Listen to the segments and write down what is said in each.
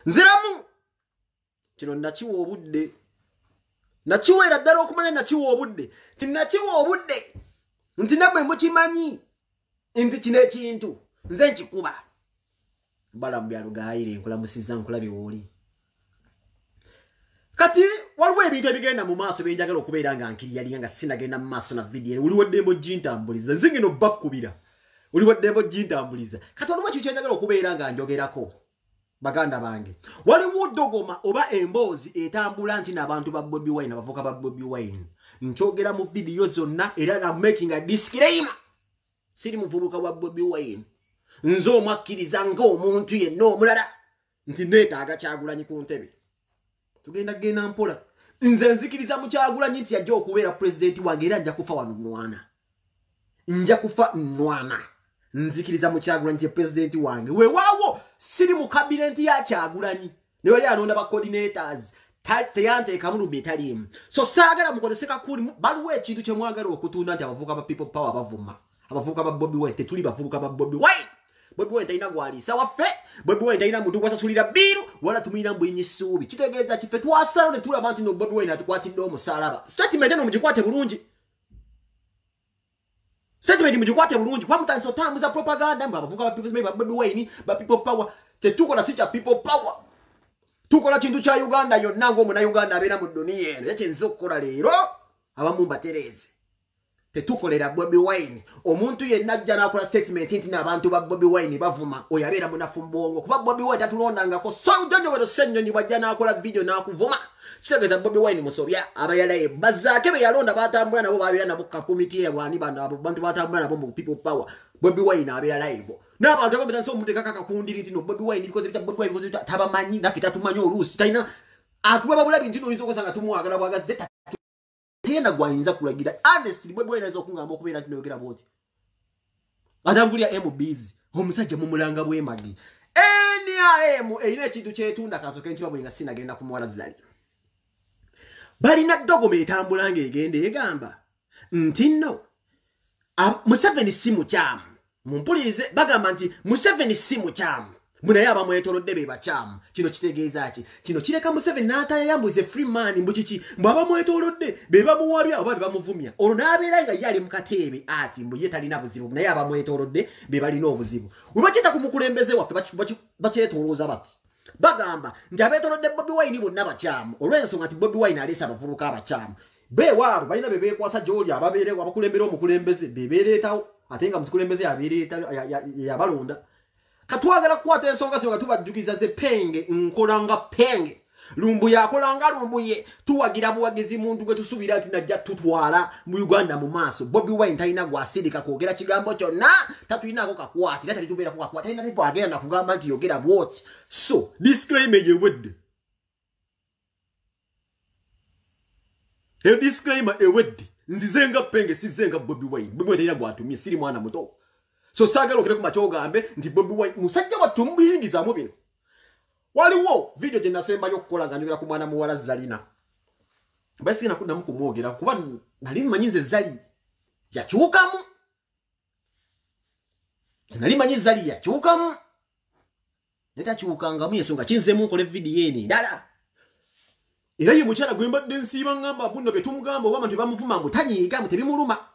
nziramu kino nakiwa obudde nakiweera ddala okumanya nakiwa obudde tinakiwa obudde nti namwe mukimanyi nti kino ekintu nze nkikuba bala mu byalo gaayire nkulamusiza nkulabe wooli kati waliwo ebintu ebigenda mu maaso byenjagala okubeera nga nkiriyalira nga sinagenda mu maaso na vidiyo oliwo ddembo gintambuliza nze ngeno bakkubira oliwo ddembo gintambuliza kati waliwo ekintu kyenjagala okubeera nga njogerako baganda bange waliwo dogoma oba emboozi etambula nti n'abantu ba Bobi Wine abavuka ba Bobi Wine nkyogera mu vidiyo zonna era na making a disclaimer siri muvubuka wa Bobi Wine nzo omwakkiriza ng'omuntu yenna omulala nti neetaaga Kyagulanyi ku ntebe tugenda genda mpola nze nzikiriza mu Kyagulanyi nti yajja okubeera pulezidenti wange era nja kufa wano nnwana nja kufa nnwana nzikiriza mu Kyagulanyi nti pulezidenti wange weewaawo siri mu kabineti ya Kyagulanyi ne wali alonda ba coordinators teyanteekamu lumbi etaliimu so saagala mukozese kakuli baliwo ekintu kye mwagala okutunda nti abavubuka ba people power bavuma abavubuka ba Bobi Wine tetuli bavubuka ba Bobi Wine Bobi Wine talina gwaliisa waffe Bobi Wine talina muntu gwasasulira biiru wala tumuyina mbwenyi ssuubi kitegeeza kiffe twasalawo ne tulaba nti no Bobi Wine atukwatidde omusalaba statement eno mugikwate bulungi statement mugikwate bulungi kwa mutandisa otambuza propaganda mbu abavubuka ba Bobi Wine ba people power tetukola si kya people power tukola kintu kya Uganda yonna ng'omunayuganda abeera mu dduniya eno ekyenza okukola leero abamu mbatereeze tetukolera Bobi Wine omuntu yenna ajja n'akola statement nti n'abantu ba Bobi Wine bavuma oyo abeera munafu mbongo kuba Bobi Wine tatulondangako sonjonjowero ssennyonyi bw'ajja n'akola video n'akuvuma kitegeeza Bobi Wine musobya abayalaye bazaake be yalonda batambula nabo babeera nabo kakomiti yabwani bano abo bantu batambula nabo mu people power Bobi Wine abeera live n'abantu abamutanso omuteekaka kakundiri nti no Bobi Wine bikoze bitya Bobi Wine bikoze bitya tabamanyi naffe tatumanyi oluusi talina atuweba bulabi nti oyinza okusanga tumwagala bwagazi tienda gwayinza kulagira honestly Bobi Wine okungamba okubeera nti noyogera bwoti atambulira MBs omusajja mumulanga bwemagi NRM erina ekintu kyetunda kasoke nti babwenga sinagenda kumuwala zali balina dogoma etambula ng'egenda egamba nti nno Museveni si mukyamu mumpulirize bagamba nti Museveni si mukyamu munaye abamwetolodde be bakyamu kino kitegeeza ki kino kireka Museveni n'atayambuze free man mbukiki mbu abamwetolodde be bamuwabya oba be bamuvumya olwo n'abeera nga ye ali mu kateebe ati mbu ye talina buzibu naye abamwetolodde be balina obuzibu we bakiyita ku mukulembeze waffe bakyetolooza bati bagamba nti abeetolodde Bobi Wine bonna bakyamu olw'ensonga nti Bobi Wine aleese abavubuka abakyamu beewaabo balina be beekwasa gy'oli abakulembera omukulembeze be beereetawo ate nga mukulembeze yabalonda katwagala kukwata ensonga nga tubajjukiza ze penge nkolanga penge lumbu yakolanga lumbuye tuwagira buwagizi muntu gwe tusubira nti najja tutwala mu Uganda mu maaso Bobi Wine talina gwasirika kwogera kigambo kyonna tatulinako kakwati era talitubeera kukakwati talina people agenda nakugamba nti yogera bwoti so disclaimer ewedde disclaimer ewedde nzizenga penge sizenga Bobi Wine Bobi Wine talina gwatumye siri mwana muto so sagalo kile kuma chogambe nti Bobi Wine musajja watumbiyingiza mu bino waliwo video gye nasemba yokukola nga njogera ku mwana muwala Zalina basi nakunda mu kumwogera kuba nali manyinze Zali yakyukamu nali manyize Zali yakyukamu netakyukanga mu yensonga kinzemu nkole video eni dala era ye mukyala gwembadde nsiiba ngamba buno betumugamba oba abantu bamuvuma mbu tanyiiga mutebimuluma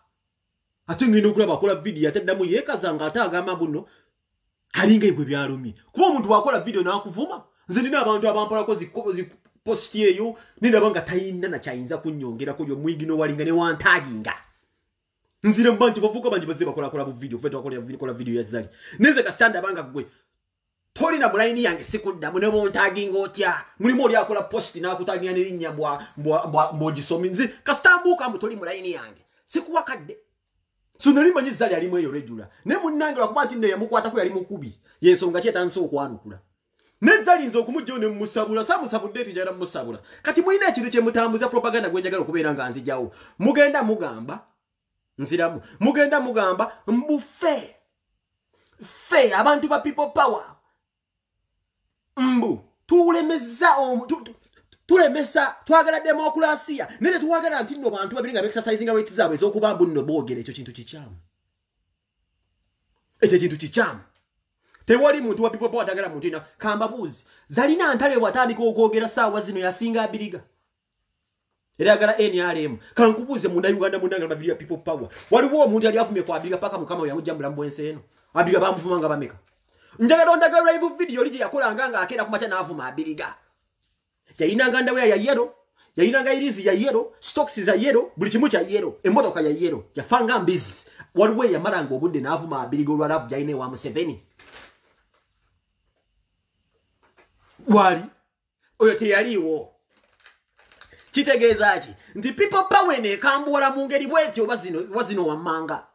ate ngenda okulaba akola video ataddamu yeekazanga ate agamba buno alinga ebwe byalumye kuba omuntu wakola video n'akuvuma nze nina abantu abampalako ziposti eyo nindaba nga tayina nakyayinza kunnyongerako yomwigino walinga ne wantaginga nzire mu bantu bavuka bangi bazze bakolakola bu video ffe twakola video ya Zali neze kasitanda banga gwe tolina mulayini yange sikuddamu ne bontaginga otya mulimu oli akola posti n'akutaginga n'erinnya mbwogisomi nze kasitambuuka mbu toli mulayini yange sikuwakadde so nali manyi Zali alimu eyo regular ne munnange lwakuba nti nne yamukwatako yali mukubi yensonga ki etandise okwanukula ne Zali nze okumujjayo ne mmusabula samusabudde eti njagala mmusabula kati mulina ekintu kye mutambuza propaganda gwe njagala okubeera nga nzijawo mugenda mugamba nziramu mugenda mugamba mbufe fe abantu ba people power mbu tulemesa twagala demokrasia nene tuwagala nti nno bantu babiri nga exercising rights zaabwe ez'okuba mbu nno boogera ekyo kintu kikyamu ekyo kintu kikyamu Tewali muntu wa people power atagala muntu ina kamba buzi. Zalina Ntale watandika okwogera saawa zino yasinga abiriga. Era agala NRM. Kankubuze munda Uganda munda babiri ya people power. Waliwo omuntu ali afumye kwa abiriga paka mukama yamujambula mbwense eno. Abiriga bamuvuma nga bameka. Njagala ndaga live video lije yakola nganga akera kumacha na avuma abiriga. Yalina nganda we ya yellow. Yalina nga irizi ya yellow, stocks za yellow, buli kimu kya yellow, emotoka ya yellow. Yafanga mbizi. Waliwo yamaranga obudde na avuma abiriga olwalavu jaine wa Museveni. Wali oyo teyaliwo kitegeeza ki nti people power ne kambula mu ngeri bwetyo wazino wamanga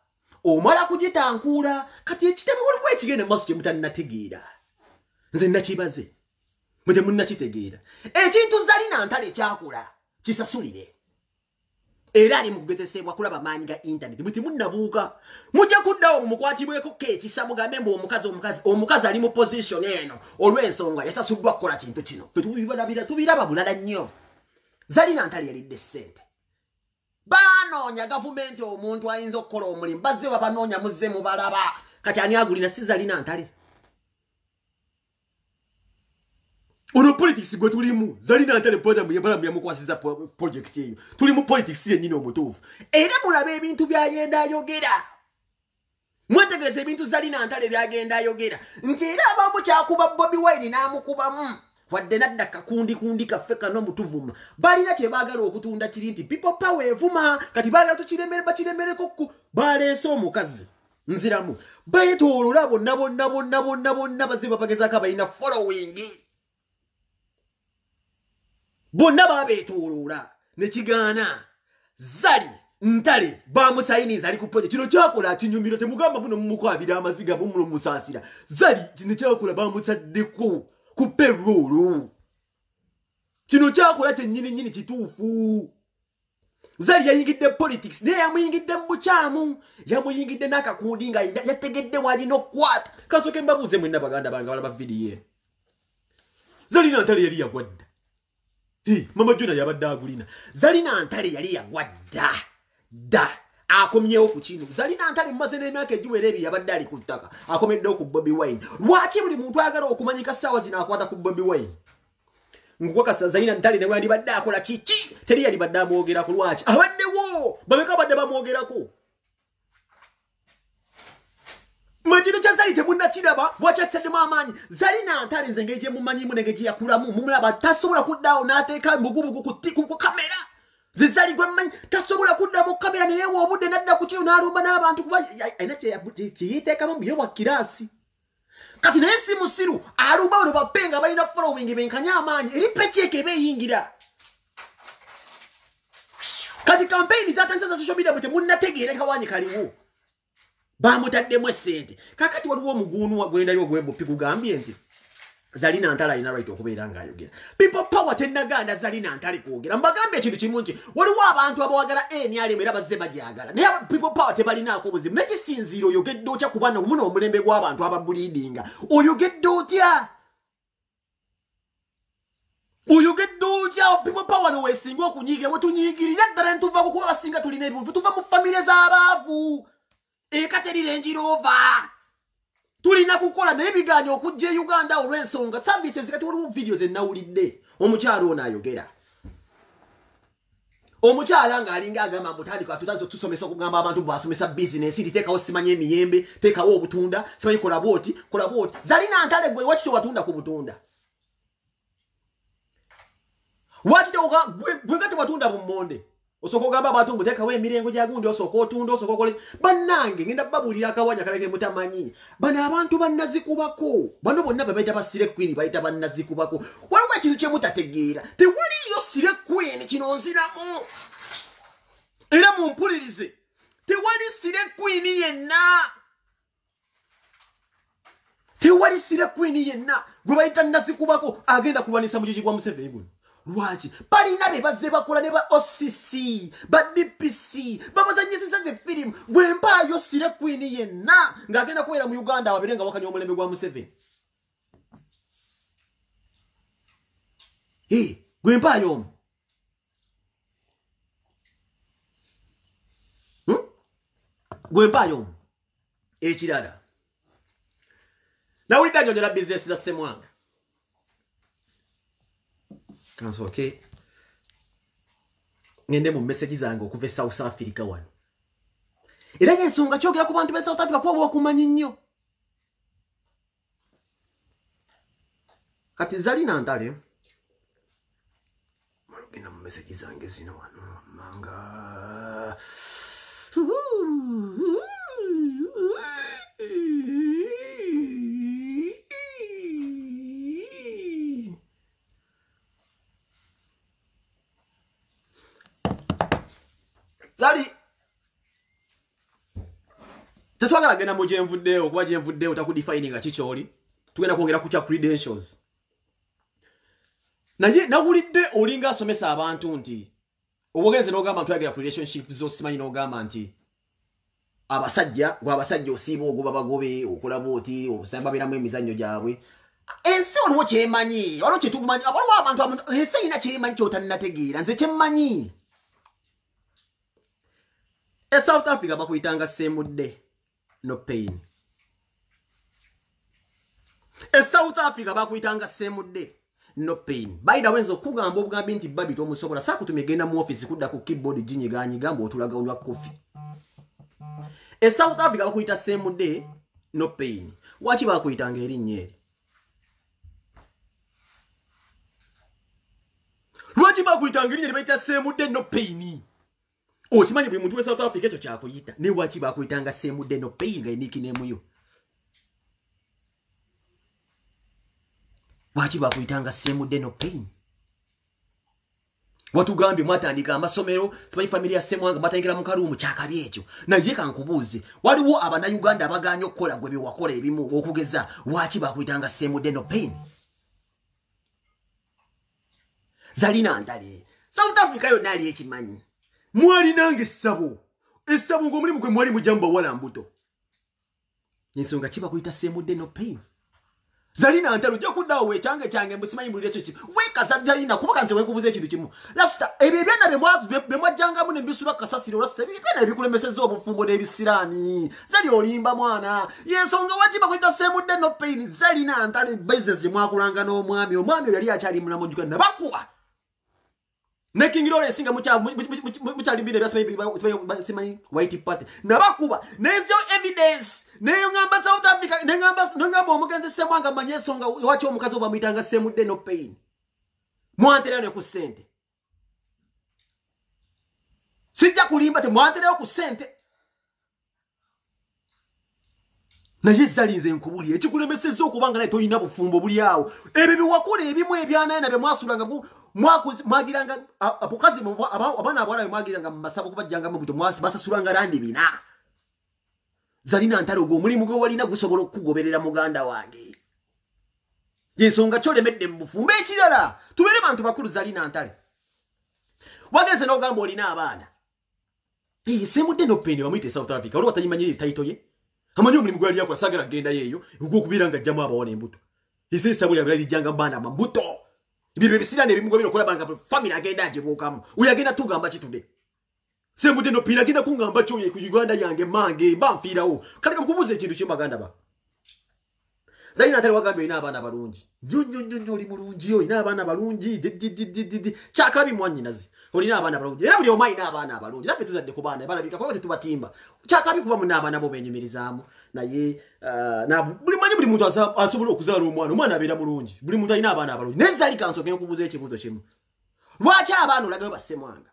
omala kugitankuula kati ekitemu waliwo ekigende maaso kye mutannategeera nze nakibaze mute munnakitegeera ekintu Zalina Ntale kyakula kisasulire era ali mu kugezesebwa kulaba maanyi ga internet muti munnabuuka mujja kuddawo mumukwatibweko kekisa mugambe mbu omukazi ali mu position eno olw'ensonga yasasuddwa kukola kintu kino tubiraba bulala nnyo Zalina Ntale yalidde ssente banoonya gavumenti omuntu ayinza okukola omulimu bazze babanoonya muzze mubalaba kati ani agulina si Zalina Ntale ono politics gwe tulimu Zalina Ntale program yabalamu yamukwasiza project eyo tuli mu politics yennyini omutuufu era mulabe ebintu byagenda ayogera mwetegereza ebintu Zalina Ntale byagenda ayogera nti era abamu kyakuba Bobi Wine n'amukubamu wadde nadda kakundi kaffe kano mutuvuma balina kye baagala okutunda kiri nti people power evuma kati baagala bakiremereko baleese omukazi nziramu bayetoolola bonna bazze babagezaako abalina following bonna babeetooloola ne kigaana Zali Ntale bamusayiniza ali ku project kino kyakola kinyumiro temugamba buno mumukwabira amaziga bumulo musaasira Zali kino kyakola bamutsaddeko ku payroll kino kyakola kyennyini kituufu Zali yayingidde politics naye yamuyingidde mu bukyamu yamuyingidde n'akakundi nga yategedde walina okukwata kasooke mbabuuze mwenna baganda bange balaba vidiyo Zalina Ntale yali yagwadda mama Jona yabadde agulina Zalina Ntale yali yagwadda akomyewo ku kino Zalina Ntale mumaze n'emyaka egiwera ebiri yabadde ali ku ttaka akomeddewo ku Bobi Wine lwaki buli muntu ayagala okumanyika ssaawa zino akwata ku Bobi Wine ngukwakasa Zalina Ntale ne yalibadde akola kiki teri yalibadde amwogerako lwaki abaddewo babeka badde bamwogerako Majino cha Zali temunnakiraba bwakyattaddemu amaanyi Zalina Ntale nze ng'egye mumanyimu negye yakulamu mumulaba tasobola kuddaawo n'ateeka mbugubugu ku kamera ze Zali gwe mmanyi tasobola kudda mu kamera naye obudde nadda ku kino n'alumba n'abantu kuba ayina kyeyeteekamu mu yewa kiraasi kati naye si musiru alumba bano bapenga balina following benkanya amaanyi eri pekyeka eba eyingira kati kampeyini zatandisa za social media bwe temunnategeera kawanyi kaliwo bamutaddemu essente kakati waliwo omuguunu gwendayo gwebuppi gugambye nti Zalina Ntale alina right okubeera ng'ayogera people power tennaganda Zalina Ntale kwogera mbagambye ekintu kimu nti waliwo abantu abawagala NRM era bazze bagyagala naye people power tebalinaako obuzibu nekisinziira oyogedde otya kubanga muno omulembe gw'abantu ababuliidinga oyogedde otya people power noweesinga okunyiigira wetunyiigirira ddala ntuvaako kuba basinga tulina ebintu tuva mu famire z'abaavu ekaterire njirova tulina kukola naye bigaanyi okujja e Uganda olw'ensonga services kati waliwo videos ennawulidde omukyalo ono ayogera omukyala ng'alinga agamba mutandika tutazo tusomesa okugamba abantu basomesa business teekawo simanye emiyembe teekawo obutunda simanyi kola bwoti Zalina Ntale gwe wakito watunda ku butunda wakito gwe gati watunda bummonde osoko ogamba abantu mbuteekawo emirengo gyagundi osoko otunda osoko okole bannange ngenda babulira akawanya kalage mutamanyi bano abantu bannazikubako bano bonna babayita basire queen bayita bannazikubako waliwo ekintu kye mutategeera tewaliyo sire queen kino nziramu era mumpulirize tewali sire queen yenna gwe bayita nazikubako agenda kulwanisa mujiji gwa Museveni guno lwaki balina be bazze bakola ne ba OCC ba DPC babazanyisiza ze film gwe mpaayo sire queen yenna ng'agenda kubeera mu Uganda wabirenga wakanya omulembe gwa Museveni gwe mpaayo omu gwe mpaayo omu ekirala Nawulidde annyonnyola business za Ssemwanga. Kansooke ngende mu message zange okuva e South Africa wano. Era y'ensonga kyogera ku bantu b'e South Africa kuba bwakumanyi nnyo. Kati Zalina Ntale malugenda mu message zange zino wano manga. Zali tetwagala genda mu gyenvuddeyo okuba gyenvuddeyo takudefine nga kikyoli tugenda kwongera ku kya credentials naye nawulidde olinga asomesa abantu nti obugenze n'ogamba ntwagala ku relationship zosimanyi n'ogamba nti abasajja gw'abasajja osiiba ogoba bagobe okola booti obusamba beramu emizannyo gyabwe ensi waliwo kyemanyi waliwo kyetumanyi waliwo abantu ensi erina kyemanyi kyotannategeera nze kyemmanyi e South Africa bakuyitanga Ssemudde no pain. E South Africa bakuyitanga Ssemudde no pain. By the way nzo kugamba obugambi nti babi tomusobola sakutumye genda mu office kudda ku keyboard ginyiganyi gamba otulaga onywa coffee. E South Africa bakuyita Ssemudde no pain. Waki bakuyitanga erinnya eri? Lwaki bakuyitanga erinnya bayita Ssemudde no pain? Okimanyi buli muntu we South Africa ekyo kyakuyita ne waki bakuyitanga Ssemudde no pain nga nickname yo. Waki bakuyitanga Ssemudde no pain? Watugambye mwatandika amasomero simanyi family ya Ssemwanga matangera mu karumu kyakabi ekyo naye kankubuuze waliwo abannayuganda abaganya okukola gwe biwakola ebimu okugeza waki bakuyitanga Ssemudde no pain? Zalina Ntale South Africa yonna ali ekimanyi mwali nange essabo ng'omulimu gwe mwali mujamba wala mbuto ensonga kiba kuyita Ssemudde no pain. Zalina Ntale ojja kuddawo wekyange mbusimanyi mu relationship wekaza Zalina kuba kanti wekubuza ekintu kimu lasita ebyo ebyana bye mwajjangamu ne mbisula kasasiro lasita ebyana ebikulemesezza obufumbo n'ebisiraani Zali olimba mwana yensonga wakiba kuyita Ssemudde no pain. Zalina Ntale business mwakulanga n'omwami oyo yali akyali mulamu ojjuka nabakuba ne King Lawrence nga mukyalimbira ebyasimanyi white party nabakuba nezo evidence neyo ngamba South Africa nengamba omugenzi Ssemwanga manye ensonga waki omukazi obamuyitanga Ssemudde no pain mwanterera ne ku ssente sijja kulimba temwanterera ku ssente naye Zalinze nkubuli ekikulemesezza okubanga naye toyina bufumbo buli awo ebyo biwakola ebimu ebyanaye nabye mwasulanga mwagiranga apokazi abaana abawala mwagiranga mu masabo kubajjanga mu buto basasulanga randi bina. Zalina Ntale ogwo omulimu gwe walina gusobola okugoberera muganda wange yensonga kyolemedde mu bufumbo ekirala tubeere bantu bakulu. Zalina Ntale wagenze n'ogamba olina abaana Ssemudde no pain bamuyite South Africa olwo batayimanyi taito ye amanyi omulimu gwe yali akola sagala genda yeeyo ogw'okubeera nga ajjamu abawala embuto esabu lyabwe yalijjanga baana mambuto ebyo ebisiraani ebimu gwe binokola banga family agenda agibuukamu oyo agenda tugamba kitude Ssemudde no pain agenda kungamba kyoyo ku Uganda yange mange mba nfiirawo kale kamukubuuza ekintu kimu baganda ba Zalina Ntale wagambye olina abaana balungi nnyo oli mulungi olina abaana balungi kyakabi mwannyinazi olina abaana balungi era buli omu alina abaana abalungi naffe tuzadde ku baana balabika kuba tetubatimba kyakabi kuba muna abaana bo benyumirizaamu naye buli muntu asobola okuzaala omwana abeera mulungi buli muntu alina abaana abalungi naye Zali kansooke nkubuuza ekibuuzo kimu lwaki abaana olagayo ba Ssemwanga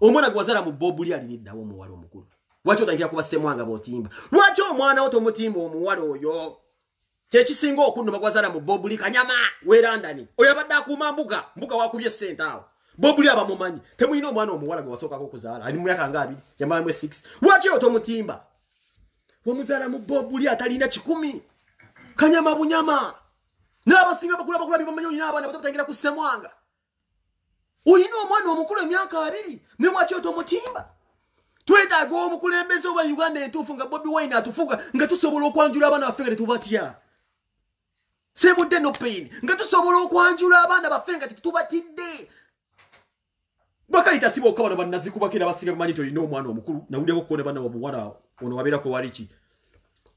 omwana gwe wazaala mu Bobbuli aliriddawo omuwala omukulu lwaki otandikira kuba Ssemwanga b'otimba lwaki omwana wo tomutimba omuwala oyo kyekisinga okunnuma gwazaala mu Bobbuli Kanyama we London oyo abadde akuuma mbuga wakubye ssente awo Bobbuli abamumanyi temulina omwana omuwala gwe wasookako okuzaala ali mu myaka nga 2 yamalamu 6 lwaki oyo tomutimba wamuzaala mu Bobbuli atalina 10 Kanyama bunyama n'abasinga bakula bibamanyi olina abaana batatangira ku Ssemwanga olina omwana omukulu emyaka 2 ne lwaki otomutimba twetaaga omukulembeze oba Uganda entuufu nga Bobi Wine atufuga nga tusobola okwanjula abaana baffe nga tetubatya Ssemudde no pain nga tusobola okwanjula abaana baffe nga tetubatidde bakalita siba okabana bannazikubakira basinga bimanyi tolina omwana omukulu nawulyeko kukoona bana wamuwala ono wabeerako waliki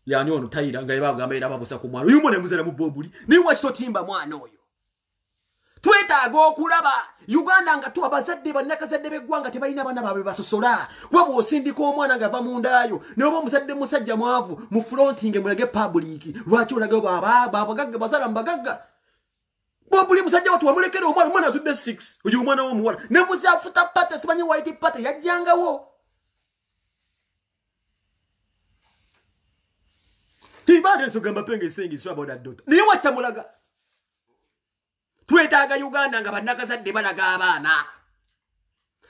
yani ono tayira nga yabagamba era babusa ku mwana uyu mwana muzala mu bobuli ni wakitotimba mwana oyo twetaaga okulaba Uganda nga tuwa bazadde bannakazadde beggwanga tebalina bana baabwe basosola kuba bw'osindika omwana nga ava mu ndaayo n'oba omusadde musajja mwavu mu frontinge mulage public lwaki olage babagagga basala mbagagga bobuli musajja watu wamulekera omwana atudde 6 uyu omwana w'omuwala ne muzafuta pata simanyi white pata yajjangawo ibadde nsogamba penge sengi so about that daughter niye watamulaga twetaaga Uganda nga bannakazadde balaga abaana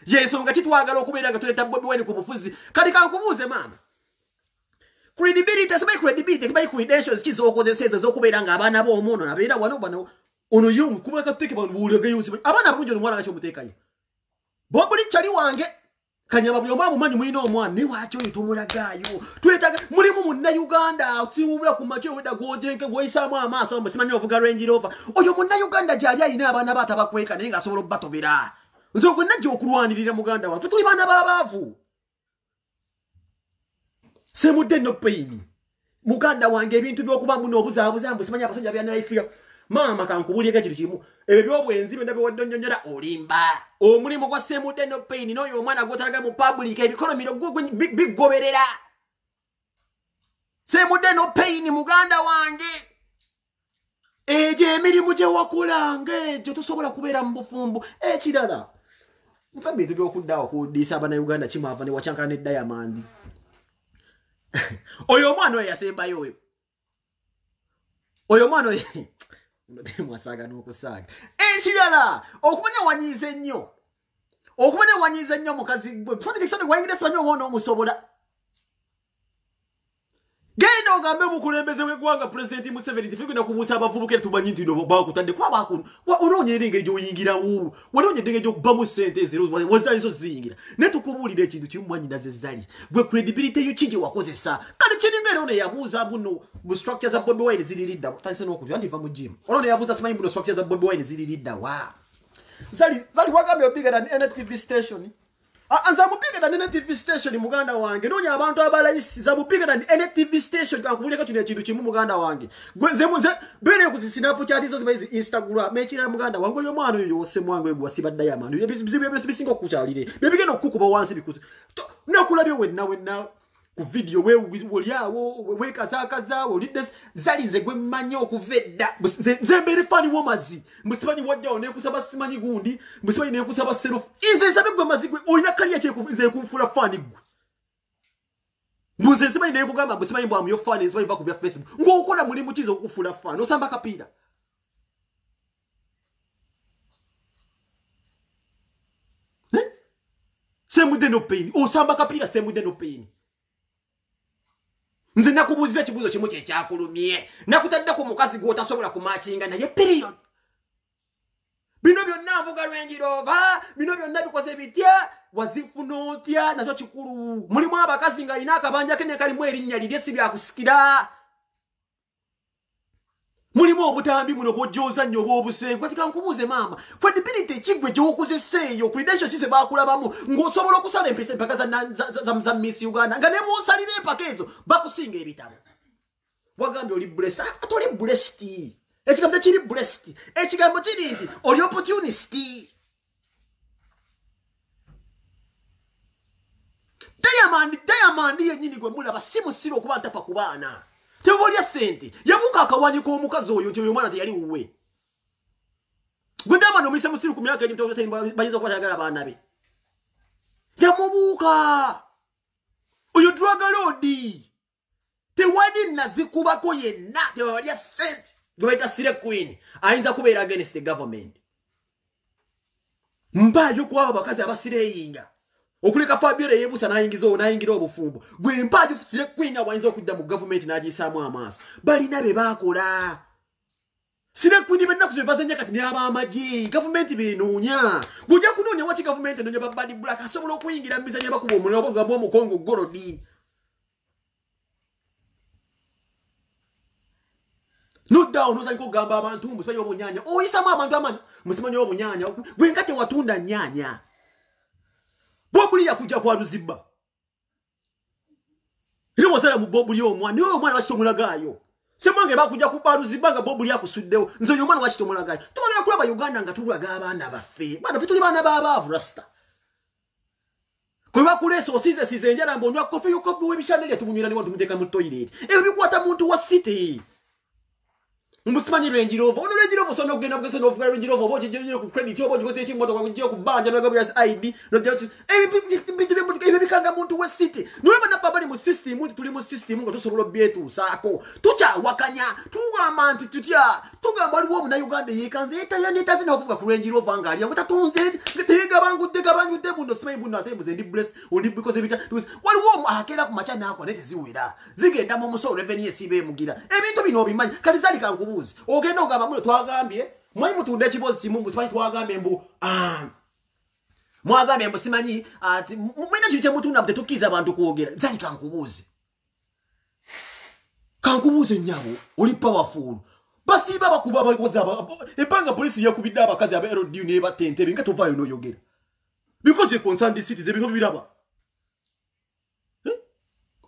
yensonga kitwagala okubeera nga tuleta Bobi Wine ku bufuzi kati kankubuuze maama credibility asabayi credibility kibayi credentials kizookozesa ezo z'okubeera nga abaana b'omuno nabeera wano bano ono yomu kuba kateke bano buulege yusi abaana bulungi omwana akyo muteekayo Bobi chali wange kanyama buli omwana mumanyi mwina omwana ne wacho yitumulagaayo twetaaga mulimu munna Uganda usiwubula ku macho weda gojenke goyisaamu amaaso mbasimanyi ovuga Range Rover oyo munna Uganda gyali alina abaana batabakweka naye nga asobola obbatobera nze ogwe najja okulwanirira muganda waffe tuli baana b'abaavu semudde no pain muganda wange ebintu by'okuba muno obuzaabuza mbasimanyi abasajja byanaifiya maama kankubuliyeko ekintu kimu ebyo by'obwenzi byonna biwaddonyonyola olimba omulimu gwa semudde no pain n'oyo omwana gwotalaga mu public ebikonomiro bigoberera semudde no pain muganda wange egyo emirimu gye wakulanga egyo tosobola kubeera mu bufumbu ekirala nfa bintu by'okuddawo kudiisa abannayuganda kimwava ne wacankana ne Diamond oyo omwana oyo yasembayo oyo omwana oyo mwasaga n'okusaaga ekirala okumanya wanyiize nnyo mukazi gwe fondikisoni wayingire simanyi oba onoomusobola genda ogambe omukulembeze w'eggwanga Pulezidenti Museveni tifugenda kubuusa abavubuka tumanyi nti bakutadde kwaba onoonye engeri gy'oyingirawo wanoonye engeri gy'okubamu ssente ezero wazalizo ziyingira naye tukubuulira ekintu kimu mwanyina ze zali gwe credibility yo ki gye wakozesa kale kiringa era ono yabuuza buno mu structure za Bobi Wine ziriridda tandise n'okutya ndiva mu gym ono yabuuza simanyi buno structure za Bobi Wine ziriridda wa zali wagambye bigger than any TV station Anza mupige na NTV station muganda wange nonya abantu abalayisi za mupige na NTV station kakubuleka kino ekintu kimu muganda wange gwenze bere kuzisinapu chat zo zibayizi Instagram mechira muganda wange yo mwana yo yose mwange gwasiba Diamond bisingo kuchalire bebigeno kukuba wansi bikuze nokulabye wenna ku video we kaza liddes zalinze gwe manyo okuvedda zembere fani womazi musimanyi wajja ne kusaba simanyi gundi musimanyi ne kusaba self ize sabe gwe mazi gwe oyina kaliya kye kuvinze kumfula fani gwe mbuze simanyi ne kugamba musimanyi bwa myo fani simanyi va ku bya Facebook ngokola mulimu kizo okufula fani osamba kapira semude no pain osamba kapira semude no pain nze nakubuuziza ekibuuzo kimu kyekyakulumye nakutadde ku mukazi gw'otasobola kumachinga naye period bino byonna nvuga Range Rover bino byonna bikoze bitya wazifuna otya nakyo kikulu mulimu abakazi nga alina akabanja kene kalimu erinnya lirye si byakusikira mulimu obutambi muno bw'ojjooza nnyo obw'obusengu kati kankubuuze maama credibility kigwe gy'okuzeseeyo credentials ze baakulabamu ng'osobola okusala empaka za Miss Uganda nga ne bw'osalira empaka ezo bakusinga ebitabo wagambye oli blessed ate oli blessed ekigambo kiri blessed ekigambo kiri nti oli opportunist Diamond yennyini gwe mulaba si musiro okuba ntapa ku baana tebolya sente yabuka akawanyi k'omukazi oyo nti oyo mwana teyali wuwe gwe Diamond omuyise musiru ku myaka eri bayinza okuba tayagala abaana be yamubuuka oyo drug lord tewali nazikubako yenna tebalya sente gwe bayita Sire Queen ayinza kubeera against the government mpaayo kwabo bakazi abasireyinga okuleka Fabiola yebusa nayingira obufumbo gwe mpaayo Sire Queen awayinza okudda mu government n'agisaamu amaaso balina be baakola Sire Queen benna kuzo bazanya kati ne ab'amagye government benoonya gujja kunoonya waki government enoonya babadi black asobola okuyingira mizanya bakuba omuliro obugamba omukongo golodi no down nozali kugamba abantu musimanyi obunyanya oyisamu abantu amanyi musimanyi obunyanya gwe nkate watunda nyanya bobuli yakujja kwa Luzibba Iri wasala mu Bob lyo omwana yo omwana wakitomulagayo. Semonge bakujja kubaluzibanga Bob lya kusuddewo. Nzo yo omwana wakitomulagayo. Tubaga kulaba Uganda nga tulaga abana baffe. Bana fituli bana baba rasta. Kuba kuleso osize njala mbonywa kofi webishanele tumunyira ni wantu muteka mu toilet. Eyo bikwata muntu wa city. Mbusimanyi Range Rover. Ono Range Rover sono kugenda bugese no fuka Range Rover boje je ku credit yo boje ko sechi moto kwa nje ku banja no gabya ID no je ebi bikanga muntu we city. Nolaba na fabali mu system muntu tuli mu system ngo tosobola byetu sako. Tucha wakanya tugamba nti tutya tugamba ali wo na Uganda yekanze eta yani tazina kuvuga ku Range Rover ngali ngo tatunze tega bangu debundo simanyi buno ate muzendi bless oli because ebita wali wo akera ku machana ako nete ziwira zigenda mu muso revenue sibe mugira ebintu bino bimanyi kalizali kangu ogenda ogamba muno twagambye mwanyi mutunda ekibozi kimu musimanyi twagambye mbu mwagambye mbu simanyi ati mwina kintu kyemutunda mbu tetukkiza abantu kwogera zali kankubuuze nnyabo oli powerful basiiba bakuba abakozi ebbanga polisi yakubidde abakazi aba LDU nebatta entebe nga tovaayo n'oyogera because you concern the cities ebintu biraba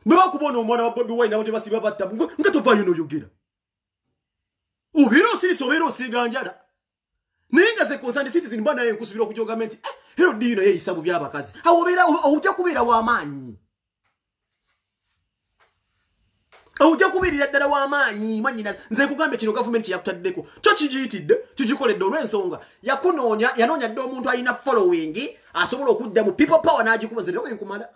bwe bakubona omwana wa Bobi Wine abo tebasiiba batta nga tovaayo n'oyogera Ubiro siri sobero siganjara. Ninga ze concern citizen bana ye kusubira ku government. Hero dino ye isabu byabakazi. Awobera awujja kubira wa amanyi. Awujja kubirira ddala wa amanyi manyina nze kugambe kino government yakutaddeko. Kyo kijiyitidde kijikoledde olw'ensonga. Yakunoonya yanoonya dde omuntu alina following asobola okudda mu people power n'agikubaze lero enkumala.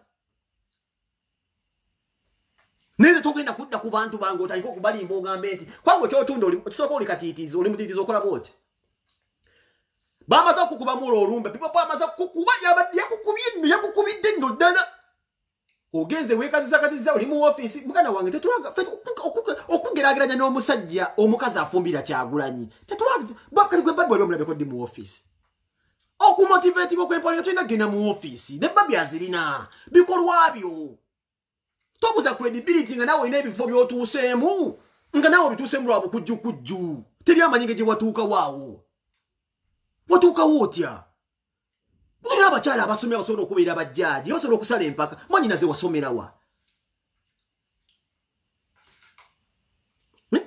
Neze togenda kudda ku bantu bango otandika okubalimba ogambe nti kwango kyotunda okisoka oli katiitizo oli mutiitizo okola bwoti bamaze okukuba mulo olumbe pipapo amaze kukuba yakukubidde nno ddala ogenze weekazizakazizza oli mu office muganda wange tetulaga okugeraageranya n'omusajja omukazi afumbira Kyagulanyi tetulaga bakali gwe babbi oli omulabeko ddi mu office okumotivating okwempolera tulina genda mu office ne babbi azirina bikolwa byo tobuza credibility nga nawe ina ebifo byotuuseemu nga nawe bituuseemu lwa bukujjukujju teri amanyinge gye watuuka waawo otya mulina abakyala abasomera basobola okubeera bajjaaji basobola okusala empaka mwanyina ze wasomerawa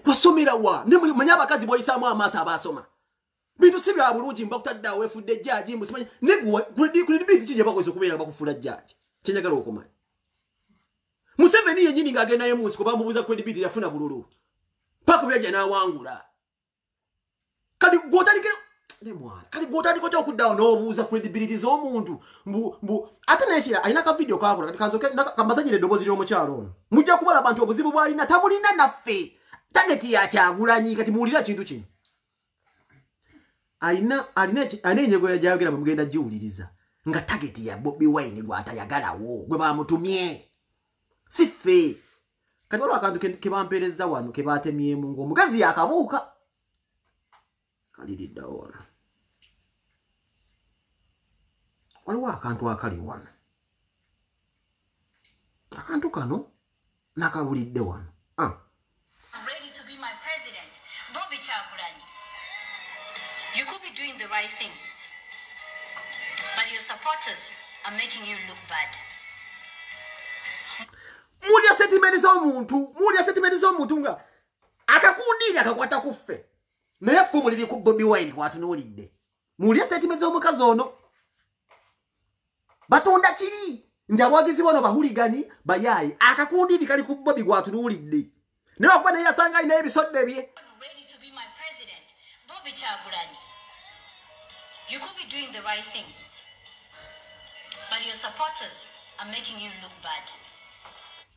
wasomerawa manya abakazi bwayisaamu amaaso abasoma bintu si bya bulungi mbakutaddeawo efudde jjaaji musimanyi neguwa credibility ki gye bakozesa okubeera bakufuula jjaaji kyenyagala okumanya Museveni yenyini ngagenda yemusi kuba mubuza credibility yafuna bululu. Paka byaja na wangula. Kali gotalikero ne mwana. Kali gotaliko kyo kuddawo n'obuuza credibility z'omuntu. Mbu ate n'ekira alina ka video kakola kati kazoke kamazanyire dobozi ly'omukyalo ono. Mujja kubala abantu obuzibu bwalina tabulina naffe. Target ya Kyagulanyi kati muwulira kintu kino. Alina enyego yajagera mugenda jiwuliriza. Nga target ya Bobi Wine gwatayagalawo gwe bamutumye. Sife kati waliwo akantu kebampeereza wano kebatemyemu ng'omukazi yakabuuka kaliriddawo wano waliwo akantu akali wano akantu kano nakawulidde wano ready to be my president Bobby Kyagulanyi you could be doing the right thing but your supporters are making you look bad. Mulia setimenti z'omuntu nga akakundiri akakwata kuffe naye ffe muliri ku Bobi Wine kwatunuulidde mulia setimenti z'omukazi ono batunda kiri nti abawagizi bono bahuligani bayaayi akakundiri kali ku Bobi gwatunuulidde naye okuba naye yasanga alina ebisodde bye ready to be my president Bobby Kyagulanyi you could be doing the right thing but your supporters are making you look bad.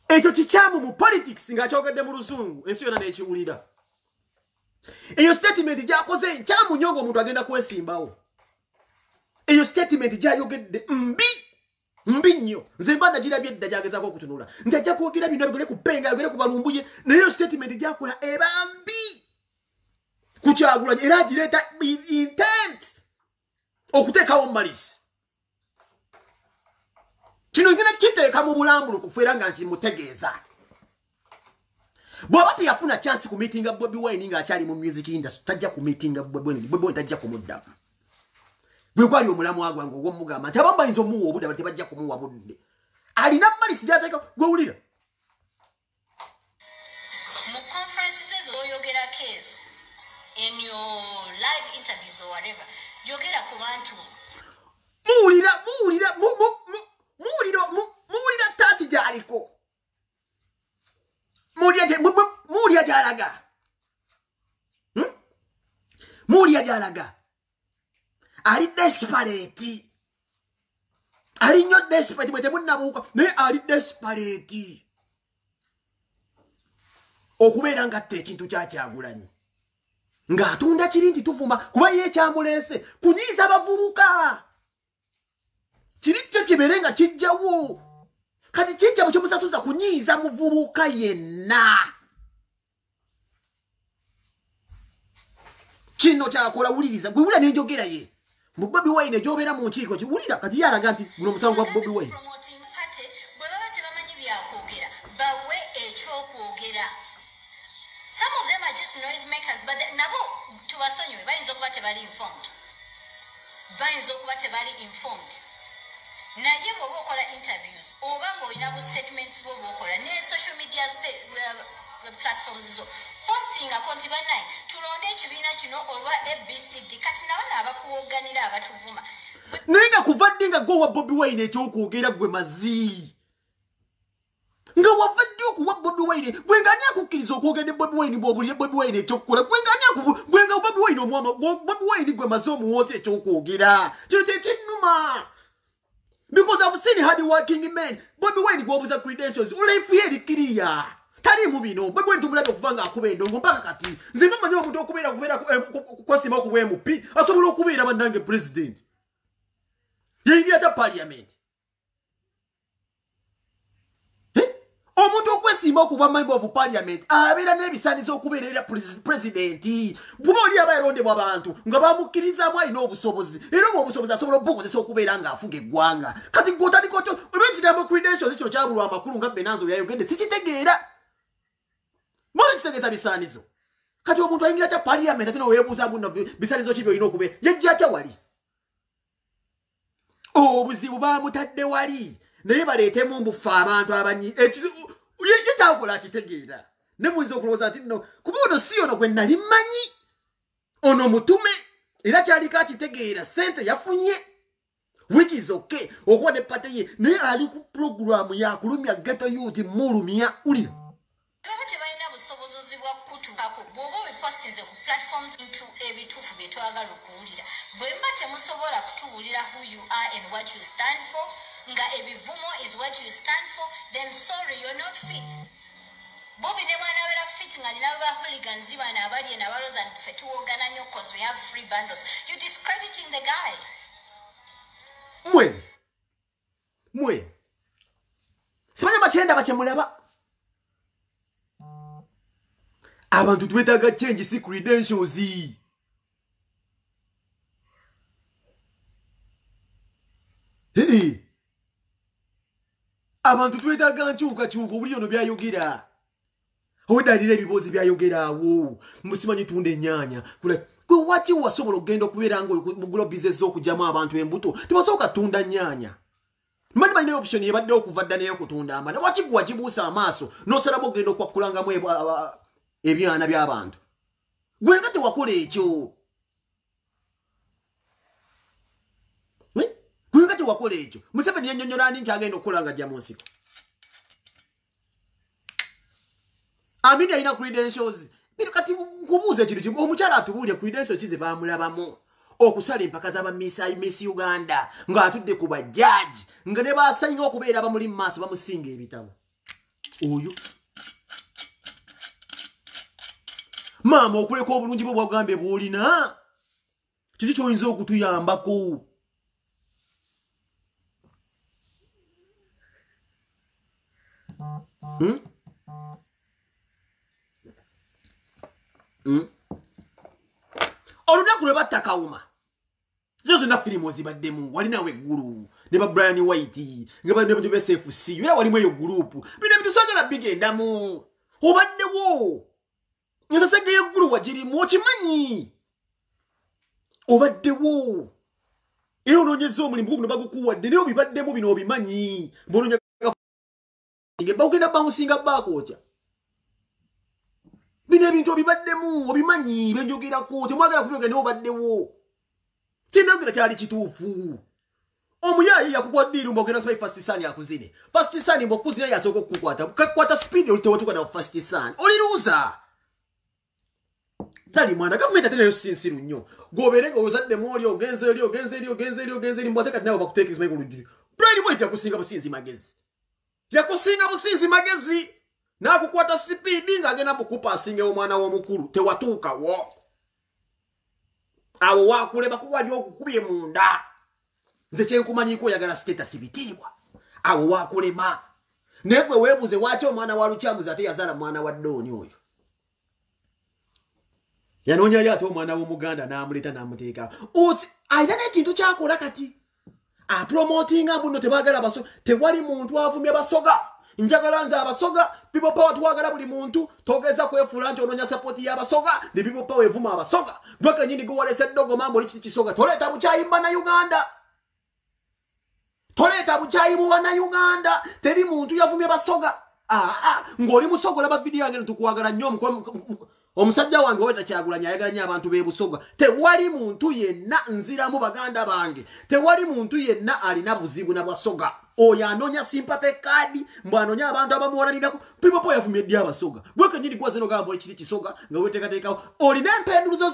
Ekyo kikyamu mu politics nga kyogedde mu Luzungu ensi yonna n'ekiwulira. Eyo statement gyakoze nkyamu nnyo ng'omuntu agenda kwesimbawo. Eyo statement gyayogedde mbi nnyo. Nze mba nagirabye edda gy'agezaako okutunula. Nti ajja kwogera bino bigole ku Ppenga agere ku balumbuye naye eyo statement gyakola eba mbi ku Kyagulanyi era agireeta intent okuteekawo malisi. Kino ngina kiteeka mu bulambulukufu era nga nti mutegeeza. Bw'aba teyafuna chance ku meetinga Bobi Wine nga akyali mu music industry tajja ku meetinga Bobi Wine tajja kumuddamu. Bwe gwali omulamu agwange ogw'omugamba nti abambayinza omuwa obudde bali tebajja kumuwa budde. Alina malisi gy'ateeka gwewulira. kezo in your live interviews or whatever. Jogera ku bantu. Mulira tati jaliko. Mulia jalaga. Mulia jalaga. Ali desperate. Ali nyo desperate mwete munabuka. Ne ali desperate. Okubeera nga ekintu kyakyagulanyi. Ng'atunda kirinti tuvuma kuba ye kyamulese kunyiiza abavubuka. Kiri kyo kibeere nga kijjawo. Kati kijjawo kyomusasuza kunyiiza muvubuka yenna. Kino kyakola wuliriza gwe wulira n'enjogera ye. Mu Bobi Wine gy'obeera mu nkiiko kiwulira kati yalaga nti guno omusango gwa Bobi Wine. Bwe baba tebamanyi byakwogera bawe ekyokwogera. Some of them are just noisemakers, but nabo tubasonyiwe bayinza okuba tebali informed. Naye bw'oba okola interviews oba ng'olina bu statements bw'oba okola ne social media platforms zo postingako nti bannaye tulonde ekibiina kino olwa ABCD kati nabana abakuwoganira abatuvuma. Naye nga kuvadde nga gwe wa Bobi Wine ekyokwogera gwe mazii. Nga wavadde okuwa Bobi Wine gwengani akukkiriza okwogedde Bobi Wine bw'obulire Bobi Wine ekyokukola gwenga Bobi Wine omwama Bobi Wine gwe maze omuwoota ekyokwogera kino kyekinnuma. Because I've seen hard working men. Bobi Wine gwobuza credentials olefuye erikiriya tali mu bino. Bobi Wine tumulabe okuva nga akuba endongo mpaka kati nze mmanyi omuntu okubeera kwasima ku MP asobola okubeera bannange president yeyingira ta parliament. Omuntu okwesimba okuba member of parliament abeera n'ebisaanizo okubeerera president bw'oba oli aba yalondebwa abantu nga bamukkirizamu alina obusobozi era obwo obusobozi asobola obukozesa okubeera ng'afuga eggwanga. Kati gw'otandika otyo olw'ekigambo credentials kino kyabulwa amakulu nga Benanzo byayogedde sikitegeera. Mbona kitegeeza bisaanizo. Kati omuntu ayingira kya parliament ate n'oweebuuza buno bisaanizo ki byolina okubeera yejja atya wali. Obuzibu baamutadde wali naye baleetemu mbufa abantu abanyi ye kyakola akitegeera. Ne muyinza okulowooza nti nno kuba ono si ono gwe nali mmanyi ono mutume era kyaliko akitegeera sente yafunye which is okay okuba ne pate ye naye ali ku puroguramu yakulumya ghetto youth mulumya ulira. Baba tebalina busobozi bwa kutuukako bw'oba wepostinze ku platforms into ebituufu bye twagala okuwulira bwe mba temusobola kutuwulira who you are and what you stand for nga ebivumo is what you stand for, then sorry, you're not fit. Bobi ne mwana wera fit nga nina ba hooligans bana abali na baloza nfe tuwogana nnyo cause we have free bundles. You're discrediting the guy. Mwe. Simanya bachenda bachemulaba. Abantu twetaaga change si credentials. Hey. Abantu twetaaga nkyukakyuka obuli ono byayogera. Owedalira ebibuuzi byayogera awo. Musimanyi tunda ennyaanya. Gwe waki wasobola okugenda okubeera ng'ogula bizinesi z'okugyamu abantu embuto tebasooka tunda nnyaanya. Mmanyi balina option ebadde okuva dda naye okutunda amanda. Waki gwe wagibuusa amaaso n'osalamu okugenda okwakkulangamu ebyana by'abantu. Gwe nga tewakola ekyo. Gwingati wakola ekyo. Museveni yannyonnyola ani nti agenda okukola nga ajja mu nsiko. Amini alina credentials. Bino kati nkubuuza ekintu kimu omukyala atubuulye credentials ze baamulabamu okusala empaka z'aba Miss Uganda ng'atudde ku bajjaaji nga ne baasalinga okubeera bamuli mu maaso bamusinga ebitabo. Oyo maama okuleka obulungi bwo bwagambye bw'olina kiki ky'oyinza okutuyambako. Olunaku lwe batta Kawuma zo zonna firimu zibaddemu walinawo eggulu ne ba Brian White nga bali ne BSFC era walimu eyo gurupu bino ebitusagala bigendamu obaddewo nzasege eggulu wagirimu okimanyi obaddewo era onoonyeza omulimu guno bagukuwadde naye obibaddemu bino obimanyi bw'onoonya bagenda bamusinga baako otya bino ebintu obibaddemu obimanyi benjogerako temwagala kubyogera n'obaddewo kinogera kyali kituufu omuyaayi yakukwaddiru mbogera kusoma first son yakuzine first son mbokuzina yasooka okukukwata kakwata speed oli tewatukana first son oli luuza zali mwana gavumenti ate nayo sinsiru nnyo goberenga ozaddemu oli ogenze eri mbwate kati nawe bakuteeka ekizimanyi kulugiri Pride Boy yakusinga businzi magezi nakukwata speed ng'agenda mukupa asinge omwana w'omukulu tewatuuka wo awo wakuleba kuwali okukubye munda nze kyenkumanyiko oyagala status bitiibwa awo wakulema naye gwe weebuze waki omwana wa Lukyamuzi ate yazaala mwana wa Ddooni oyo yanoonyayo ate omwana w'Omuganda n'amuleta n'amuteeka alina n'ekintu kyakola kati apromotinga mbuno tebaagala basoga tewali muntu avumye basoga njagala nze abasoga people power twagala buli muntu togeza kwefuula nti onoonya sapoti y'abasoga ne people power evuma abasoga gweka nyini guwalesa eddogo mambo likiti kisoga toleeta bukyayi mu Bannayuganda toleeta bukyayi mu Bannayuganda teri muntu yavumye basoga ng'oli musoga olaba vidiyo yange ntukwagala nnyo omusajja wange weta Kyagulanyi ayagala nnyo abantu b'e Busoga tewali muntu yenna nziramu baganda bange tewali muntu yenna alina buzibu na Basoga oyo anoonya sympathy card mbw'anoonya abantu abamuwalanirako people power yavumye ddi abasoga gwe kenyini gwaze nogamba ekiti kisoga nga weteekateekawo olina empenduluzo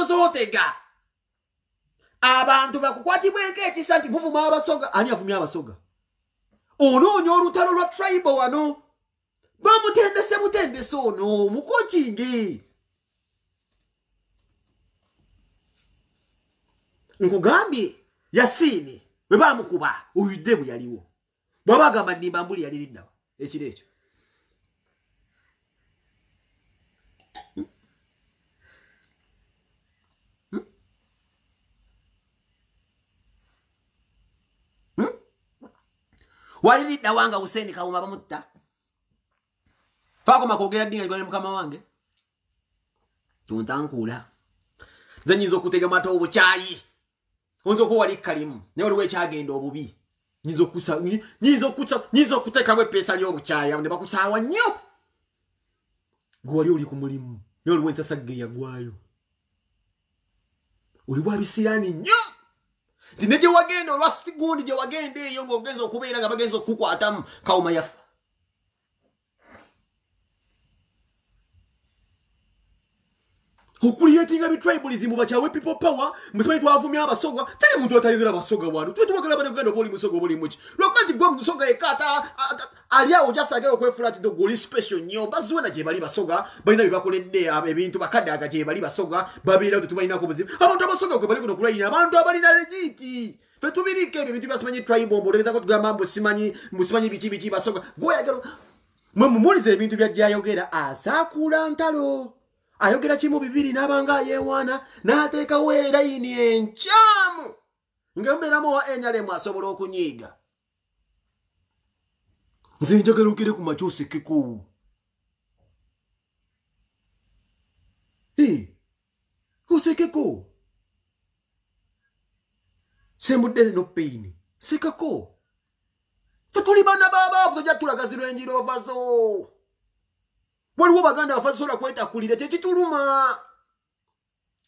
z'otega abantu bakukwatibweko ekisa nti muvuma abasoga ani avumye abasoga onoonya olutalo lwa tribal wano bamutendese ono mukokingi nkugambye Yasini bwe bamukuba oyudde bwe yaliwo bwaba agamba nnimba mbuli yali liddawa ekiro ekyo wali liddawa nga Hussein Kawuma bamutta twakoma kwogera ddi nga ligone mukama wange tuntankuula ze nyinza okutega mata obukyayi oyinza okuba wali kalimu naye waliwo ekyagenda obubi nyinza okuteekawo eppeesa ly'obukyayi ne bakusaawa nnyo gwe wali oli ku mulimu naye waliwo ensasagge yagwayo oli bwabisiraani nnyo nti ne gye wagenda olwasi gundi gye wagenda eyo ng'ogenza okubeera nga bagenza okukukwatamu Kawuma yafa okuliyetinga bitribalism bakyawe people power musimanyi twavumya abasoga tali muntu atayizira abasoga wano twetubagala Bannayuganda oba oli musoga oba oli muki lwakuba nti gwe musoga yekka ali awo jasagala okwefula nti goli special nnyo baziwena gye bali basoga balina bye bakoledde ebintu bakadaaga gye bali basoga babeera tetubalinako buzibu abantu abasoga gwe bali kuno kulayina abantu abalina legiti fe tubirika ebyo ebintu byasimanyi tribal mbolekezako tugamba mbu musimanyi biki basoga gweoyagala mwe mumuliza ebintu byajjayogera asaakula ntalo ayogera kimu bibiri n'abanga yeewaana n'ateekawo erayini enkyamu ng'embeeramu wa NRM asobola okunyiiga nze njagala ogere ku makya osekeko osekeko sembudde no pain sekako fe tuli baana b'abaavu tojja tulagazirwa enjirova zo waliwo baganda bafasobola kwetakulira tekituluma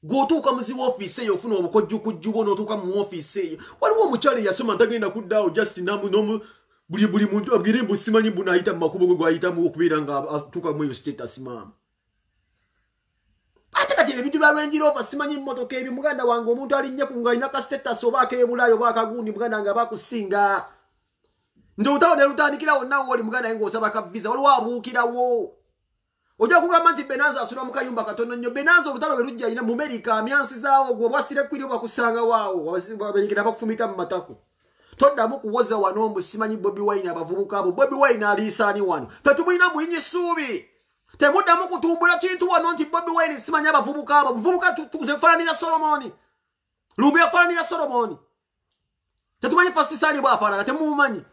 gwotuuka muzibu ofiisi eyo ofuna obukojjukujjubo n'otuuka mu ofiisi eyo waliwo omukyala eyasoma ntagenda kuddaawo just buli muntu abwire mbu simanyi mbu naayita mu makubo ge gwayitamu okubeera nga atuuka mu eyo status maama ate kati ebintu bya Range Rover simanyi mmotoka ebyo muganda wange omuntu alinnye ku ng'alina ka status oba ak'ebulaayo oba akagundi muganda nga bakusinga nti olutalo ne lutandikira wonna wooli muganda ye ng'osaba ka visa waliwo abuukirawo ojja kugamba nti Benanza asula mu kayumba katono nnyo Benanza olutalo lwe lujja alina mu America amyansi zaawo gwe obwasire kwiri bakusanga waawo banyigina bakufumita mu matako toddamu kuwoza wano mbu simanyi Bobi Wine abavubuka abo Bobi Wine aliisaani wano fe tumulina muyinyi ssuubi temuddamu kutumbula kintu wano nti Bobi Wine simanyi abavubuka abo muvubuka tuze falanira Solomoni lumbu yafalanira Solomoni tetumanyi First Son bw'afaanana temumumanyi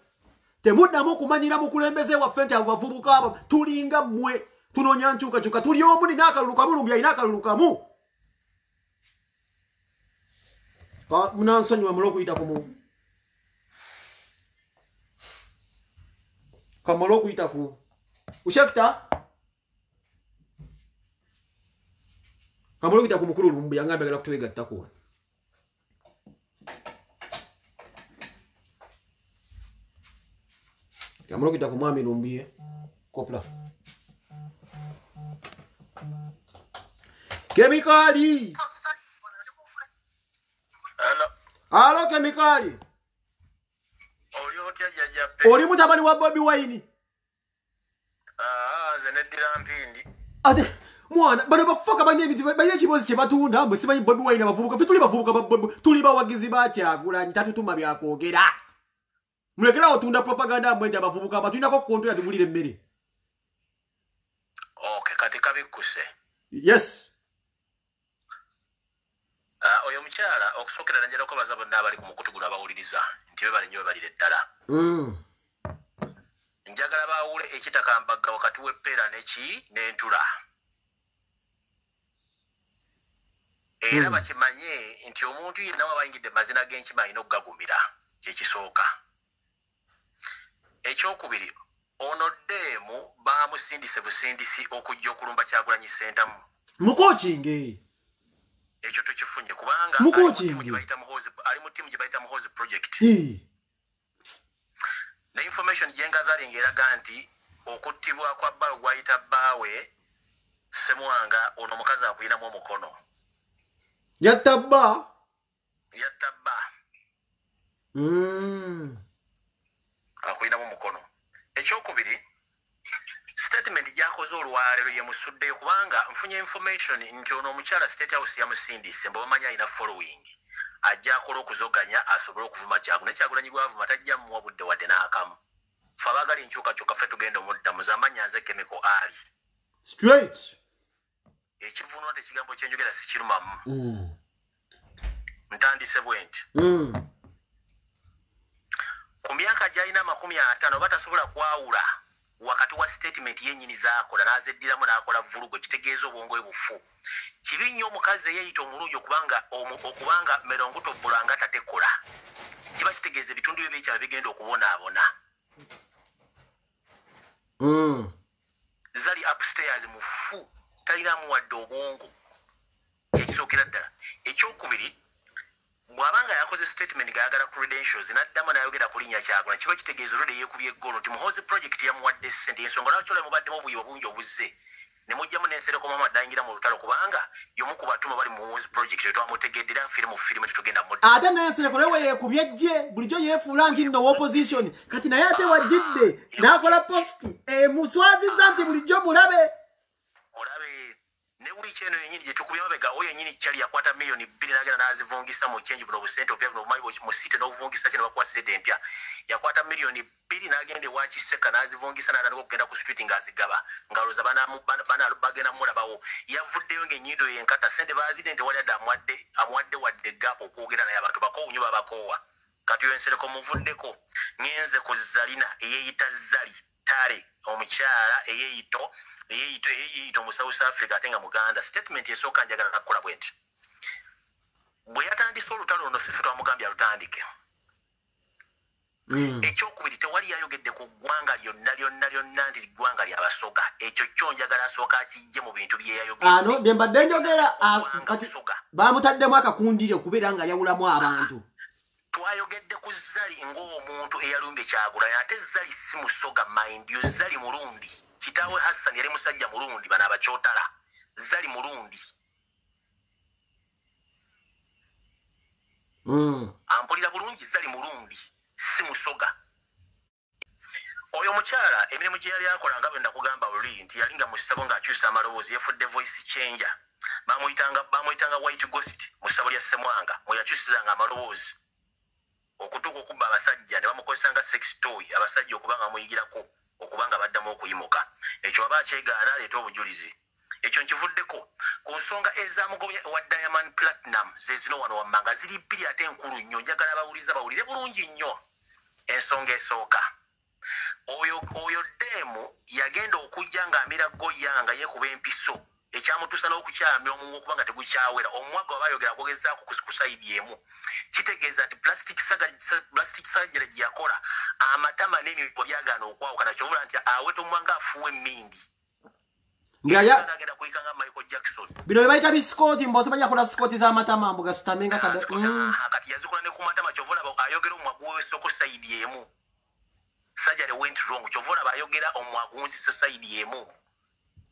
temuddamu kumanyira mukulembeze waffe nti abo bavubuka abo tulinga mmwe tunoonya nkyukakyuka tuli omu nina akalulu kamu lumbu yalina akalulu kamu munansonyiwa mula okuyita kumu kamala okuyita ku Ushakta? Kamulu kita kumukuru lumbu yangambe gala kutuwega takuwa. Kamulu kita kumwami lumbi kopla. Kemikali. Hello Kemikali. Oli mutabani wa Bobi Wine. Zenedira mpindi. Ate mwana bano bafoka banye bintu banye kibozi kye batunda mwe simanyi Bobi Wine bavubuka fituli bavubuka tuli bawagizi bakyagula ntatu tuma byakogera. Mulekera otunda propaganda mwenja bavubuka batunda ko konto ya tubulire mmere. Okay kati kabikuse. Yes. Oyo mchala okusokera nanjera ko bazabo ndabali ku mukutugula bawuliriza ntibe bali nyo bali ddala. Njagala bawule ekitakambagga wakati w'epera n'entula. Era bakimanye nti omuntu yenna wabayingidde mazina g'enkimanyi n'okugagumira kyekisooka. Ekyokubiri ono Demu bamusindise busindisi okujja okulumba Kyagulanyi Ssentamu. Mukokinge. Ekyo tukifunye kubanga ali mu timu gye bayita Muhoozi Project. Na information jengaza ngeraga nti okuttibwa kwa Balo gwayita Bbawe Ssemwanga ono mukazi akuyinamu omukono. Yatabba. Akuyinamu omukono. Ekyokubiri statement gyakoze olwaleero ye musuddeyo kubanga nfunye information nti ono omukyala State House yamusindise mbu bamanya alina following. Ajja akola okuzoganya asobole okuvuma Kyagulanyi. Kyagulanyi gwavuma tajja muwa budde wadde n'akamu. Ffe abaagali nkyukakyuka ffe tugenda omuddamu z'amannya nze Chemical Ali. Straight. Ekivunula tekigambo kyenjogera sikirumamu. Ntandise bwenti. Ku myaka gy'alina 50 batasobola kwawula wakati wa statement yennyini z'akola n'azeddiramu n'akola vulugo kitegeeza obwongo bufu. Kibi nnyo omukazi eyeeyita omulungi okubanga Merongoto Bulanga tatekola. Kiba kitegeeza ebitundu bye by'ekyalo bigenda okubonaabona. Zali upstairs mufu talinamu wadde obwongo. Kyekisookera ddala. Ekyokubiri bw'abanga yakoze statement gayagala credentials n'addamu n'ayogera ku linnya Kyagulanyi kiba kitegeeza olwedde yeekubye eggolo nti Muhoozi Project yamuwadde ssente ensonga lwaki olwo mubaddemu obuyiba bungi obuzze ne mujjamu n'ensereko Muhammad ayingira mu lutalo kubanga y'omu ku batuuma bali mu Muhoozi Project twamutegedde era firimu tetugenda mudde ate n'ensereko nawe yeekubye ejje bulijjo yeefuula nti nno opposition kati naye ate wajjidde n'akola post muswazizza nti bulijjo mulabe ne wiiki eno yennyini gye tukubye mabega oyo yennyini kyali yakwata $2 million n'agenda n'azivungisa mu change buno obusente obya buno obumanyi mu site n'obuvungisa kye ne bakuwa sente empya yakwata $2 million n'agenda ewa Kiseka n'azivungisa n'atandika okugenda ku street ng'azigaba ng'alowooza bagenda mulabawo yavuddeyo ng'ennyindo yenkata sente baazidde nti wali adde amuwadde wadde gaapu okwogera naye abantu bakoowu nnyo babakoowa kati oyo ensereko muvuddeko ngenze ku Zalina eyeeyita Zali Tare omukyala eyeeyito mu South Africa ate nga Muganda. Statement esooka njagala nakukola bwenti bwe yatandise olutalo luno ffe twamugambye alutandike. Ekyokubiri tewali yayogedde ku ggwanga lyonna nti ggwanga lyabasoga. Ekyo kyo njagala asooka akijje mu bintu bye yayogedde. Bye mbadde njogera bamutaddemu akakundire okubeera nga yawulamu abantu. Twayogedde ku Zali ng'omuntu eyalumbye Kyagulanyi ate Zali si musoga mind you. Zali Murundi. Kitaawe Hassan yali musajja Murundi bana abakyotala. Zali Murundi. Ampulira bulungi Zali Murundi si musoga. Oyo mukyala emirimu gye yali akola nga bwe nakugamba luli nti yalinga mu ssabo ng'akyusa amaloboozi yafudde voice changer. Bamuyitanga White Ghost mu ssabo lya Ssemwanga mwe yakyusizanga amaloboozi. Okutuuka okubba abasajja ne bamukozesanga sex toy abasajja okubanga muyigirako okubanga baddamu okuyimuka. Ekyo aba akyegaana aleeta obujulizi. Ekyo nkivuddeko ku nsonga ez'amugobya wa Diamond Platinum zezino wano wammanga ziri bbiri ate enkulu nnyo njagala abawuliza bawulire bulungi nnyo. Ensonga esooka oyo Demu yagenda okujja ng'amira Goya nga yeekuba empiso ekyamutuusa n'okukyamya omuwu okubanga tegukyawera omwaga oba ayogera agogezaako kusayidi emu kitegeeza nti plastic surgery gye yakola amatama n'emibwa byagaana okwawukana kyovula nti aweta omwanga afuwa emmindi agenda kuyika nga Michael Jackson bino bye bayita bisikoti mbose bajja kola sikoti z'amatama mbu gasitamenga kati yazikola ne ku matama kyovula ayogera omwagu wewesoko sayidi emu surgery went wrong kyovula ayogera omwagu wunziso sayidi emu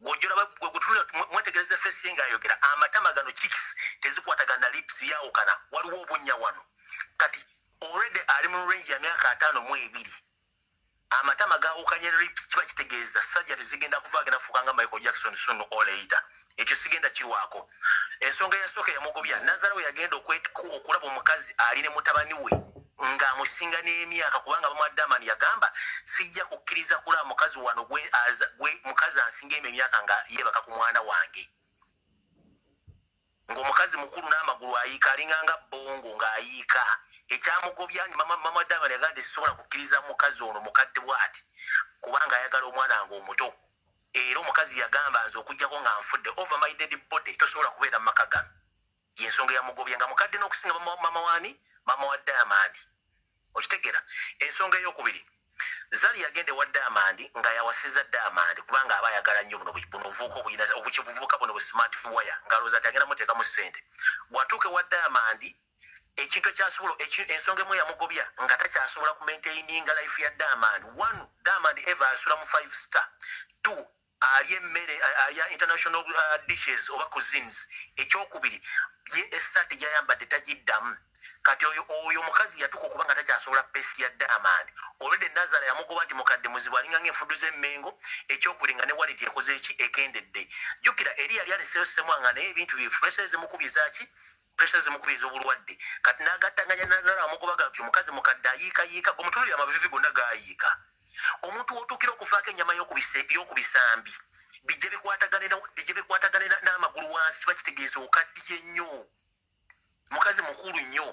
Gojora gutulira mwetegereza face yenga ayogera amatama gano cheeks tezikwatagana lips yaawukana waliwo obunya wano kati already ali mu range ya myaka 5 amatama gaawukanye lips kiba kitegeeza surgery zigenda kuvaagenda fukanga Michael Jackson sooner or later ekyo sigenda kiwaako ensonga yasooka yamugobya Nazareth yagenda okulaba omukazi ali ne mutabani we nga amusinga n'emyaka kubanga bamuaddamani yagamba sijja kukkiriza kulaba mukazi wano gwe mukazi ansinga emyaka nga yebaka ku mwana wange ng'omukazi mukulu n'amagulu ayiika alinganga bongo ng'ayiika ekyamugobya mama addamani yagamba nti sisobola kukkiriza mukazi ono mukadde bw'ati kubanga ayagala omwana nga omuto era omukazi yagamba nze okugjako nga nfudde over my dead body tosobola kubeera mu maka gano yensonga yamugobya nga mukadde n'okusinga mama wa Diamond okitegera ensonga ey'okubiri Zali yagende wa Diamond nga yawasiza Diamond kubanga aba ayagala nnyo buno buvuuka obukibuvuuka buno bu smart wire nga alowooza ati agenda muteekamu ssente bw'atuuke wa Diamond ekintu ekyasobola ensonga emu yamugobya nga takyasobola kumaintaininga life ya Diamond. One, Diamond eva asula mu 5 star. Two, alye emmere alya international dishes oba cuisines. Ekyokubiri ye esati gyayambadde tagiddamu. Kati oyo mukazi yatuka okubanga takyasobola pesi ya Diamond. Already Nazara yamugoba nti mukadde muzibu alinga ng'enfudu z'emmengo ekyokubiri nga ne wallet yakoze eki ekendedde. Jjukira eri yali aliseyo ssemwanga naye ebintu bifuresa ezimukubiriza ki pressures mukubiriza obulwadde kati n'agattanganya Nazara amugobaga nti omukazi mukadde ayiika omutulira amavivi gonna gaayiika omuntu wotuukira okufaako ennyama y'okubisambi bijje bikwatagane n'amagulu wansi bakitegeeza okaddiye nnyo mukazi mukulu nnyo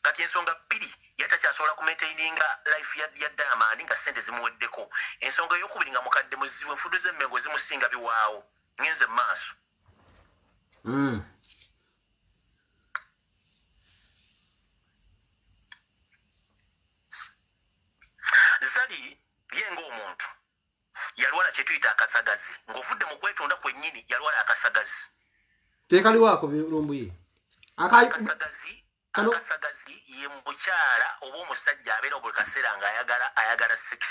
kati ensonga bbiri yatakyasobola kumaintaininga life ya Diamond nga ssente zimuweddeko ensonga ey'okubiri nga mukadde muzibu enfudu z'emmengo zimusinga biwaawo ngenze mu maaso. Zali yenga omuntu yalwala kye tuyita akasagazi ng'ovudde mu kwetunda kwennyini yalwala akasagazi teekaliwaako birumbuye akasagazi ye mukyala oba omusajja abeera buli kaseera nga ayagala sex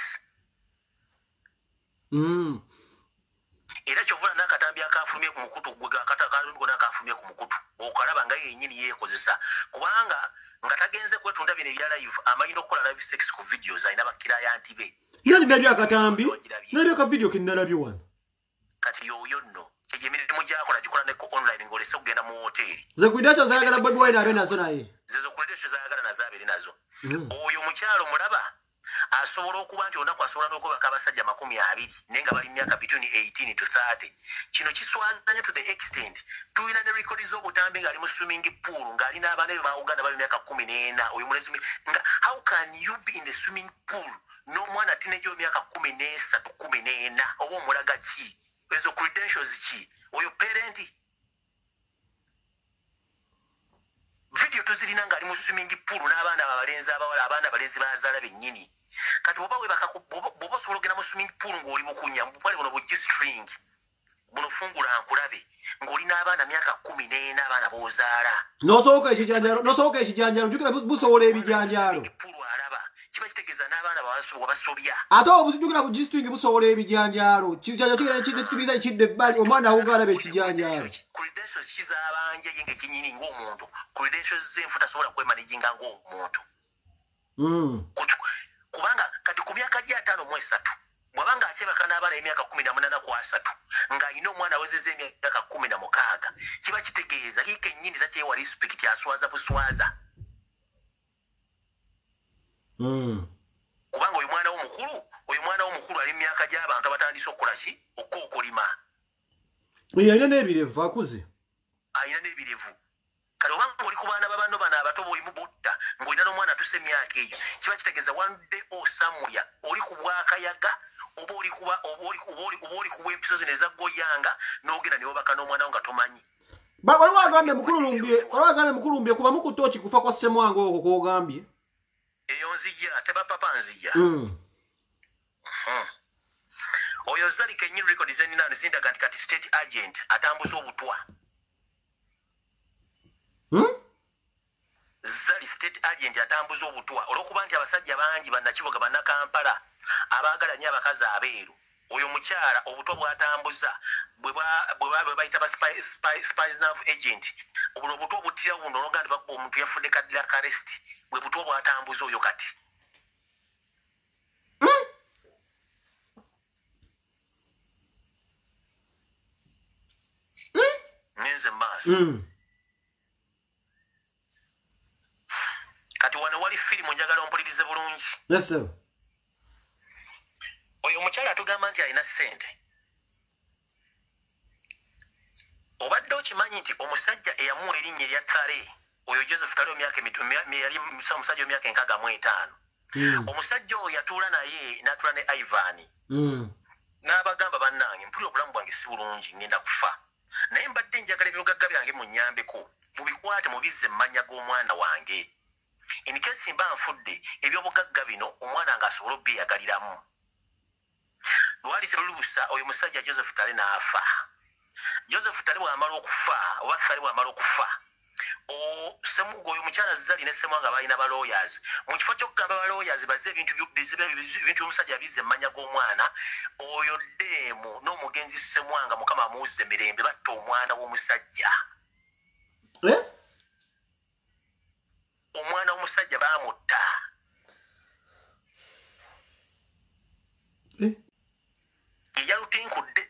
era kyovula n'akatambi akafulumye ku mukutu gwekalungo n'akafulumye ku mukutu okalaba nga yennyini yeekozesa kubanga nga tagenze kwetunda bino ebya live amalina okukola live sex ku videos alina bakirayanti be nalibya akatambi nalibya ka video kinalabyo wano kati yoyo nno egyo emirimu gyakola gikola ne online ng'olese okugenda mu hoteri ze kuidasho zayagala Bobi Wine abe nazo naye zezo kuidasho zayagala nazo abeere nazo oyo mukyalo mulaba asobola okuba nti olunaku asobola n'okubaka abasajja 20 naye nga bali myaka between 18 to 30 kino kiswazanya to the extent tulina ne rekodi z'obutambi ng'ali mu swimming pool ng'alina abaana be bauganda bali myaka 14 oyo mulezumi nga how can you be in the swimming pool n'omwana tinejo myaka 13 14 oba omulaga ki ezo credentials ki oyo parenti video tuzirina ng'ali mu swimming pool n'abaana abalenzi abawala abaana abalenzi bazaala bennyini kati bwoba osobola ogenda mu swimming pool ng'oli bukunya bupale buno bugistring buno fungula nkulabe ng'oli n'abaana myaka 14 abaana b'ozaala nosooka ekijanjalo jukira busobola ebijanjalo alaba kiba kitegeeza n'abaana basobya ate obujukira bugistring busobola ebijanjalo kijanjalo kibiza ekidde ebbali omwana awugalaba ekijanjalo credentials kizabanja ye ng'ekinyini ng'omuntu credentials z'enfu tasobola kwemanaginga ng'omuntu kubanga kati ku myaka gya 5 bw'abanga akyebaka n'abaana emyaka 18 ng'alina omwana awezeza emyaka 16 kiba kitegeeza ye kennyini takyewa respect aswaza buswaza kubanga oyo mwana w'omukulu ali mu myaka gy'abantu abatandise okukola ki okookolima alina n'ebirevu akuze alina n'ebirevu kale obanga oli ku baana babanno bano abato bwolimu butta ng'olina n'omwana atuse emyaka eyo kiba kitegeeza one day or somewhere oli ku bwakayaga oba oli kuba empiso zino ezaggoyanga n'ogenda niwobaka n'omwana wo nga tomanyi waliwo agambye mukulumbye kuba mukutoki kufa kwa Ssemwanga okwo kwogambye eyo nzija tebapapa nzija oyo Zali Kenyini records zenina zindaga nti kati state agent atambuza obutwa Zali state agent atambuza obutwa olwokuba nti abasajja bangi bannakibuga bannakampala abaagala nnyo abakazi abeeru oyo mukyala obutwa bwatambuza bwe bayita ba spies nav agent obutwa obutira buno olwoga nti bakuba omuntu yafudde Cadillac arrest bwe butwa bwatambuza oyo kati ngenze maaso kati wano wali firimu njagala ompulirize bulungi yes sir oyo omukyala atugamba nti alina ssente obadde okimanyi nti omusajja eyamuwa erinnya erya Tale oyo Joseph Tale yali omusajja w'emyaka 65 omusajja oyo yatuula naye n'atuula ne Ivan n'abagamba bannange mpulira obulamu bwange si bulungi ngenda kufa naye mbadde njagala ebyobugagga byange munnyambeko mubikwate mubizze emmanya g'omwana wange in case mba nfudde ebyobugagga bino omwana ng'asobola obyeyagaliramu lwali terulubusa oyo musajja Joseph Tale n'afa Joseph Tale bw'amala okufa oba Tale bw'amala okufa oyo mukyala Zali ne Ssemwanga balina ba lawyers mu kifo ky'okugamba ba lawyers bazze ebintu by'omusajja bizze emmanya g'omwana oyo Demu n'omugenzi Ssemwanga Mukama amuwuzze mirembe batta omwana w'omusajja omwana w'omusajja baamutta eyalutinkudde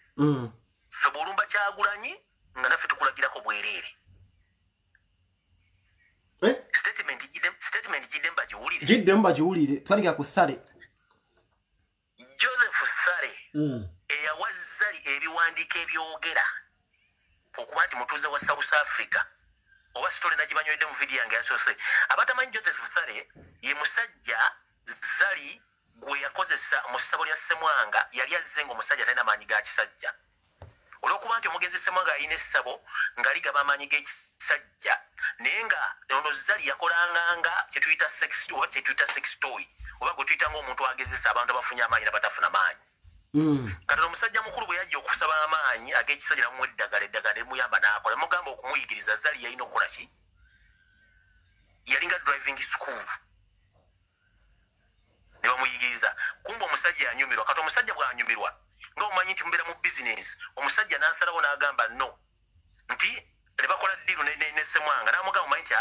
ffe bw'olumba Kyagulanyi nga naffe tukulagirako bwereere statement gidde mbagiwulire twaliga ku Sale Joseph Sale eyawa Zali ebiwandiiko ebyogera okuba nti mutuuze wa South Africa oba sitole nagibanywedde mu vidiyo yange yasoose abatamanyi Joseph Sale ye musajja Zali gwe yakozesa mu ssabo lya Ssemwanga yali azze ng'omusajja talina maanyi ga kisajja olwokuba nti omugenzi Ssemwanga alina essabo nga ligaba amaanyi g'ekisajja naye nga ono Zali yakolanganga kyetuyita sex oba kyetuyita sex toy oba gwe tuyita ng'omuntu agezesa abantu abafunye amaanyi n'abatafuna maanyi kati omusajja mukulu bwe yajja okusaba amaanyi ag'ekisajja namuwa eddagala limuyamba n'akola mugamba okumuyigiriza Zali yalina okukola ki yalinga driving school ne bamuyigiriza kumba omusajja yanyumirwa kati omusajja bw'anyumirwa ng'omanyi nti mbeera mu bizinensi omusajja n'asalawo n'agamba no nti ne bakola ddiiru ne Ssemwanga n'amugamba omanyi nti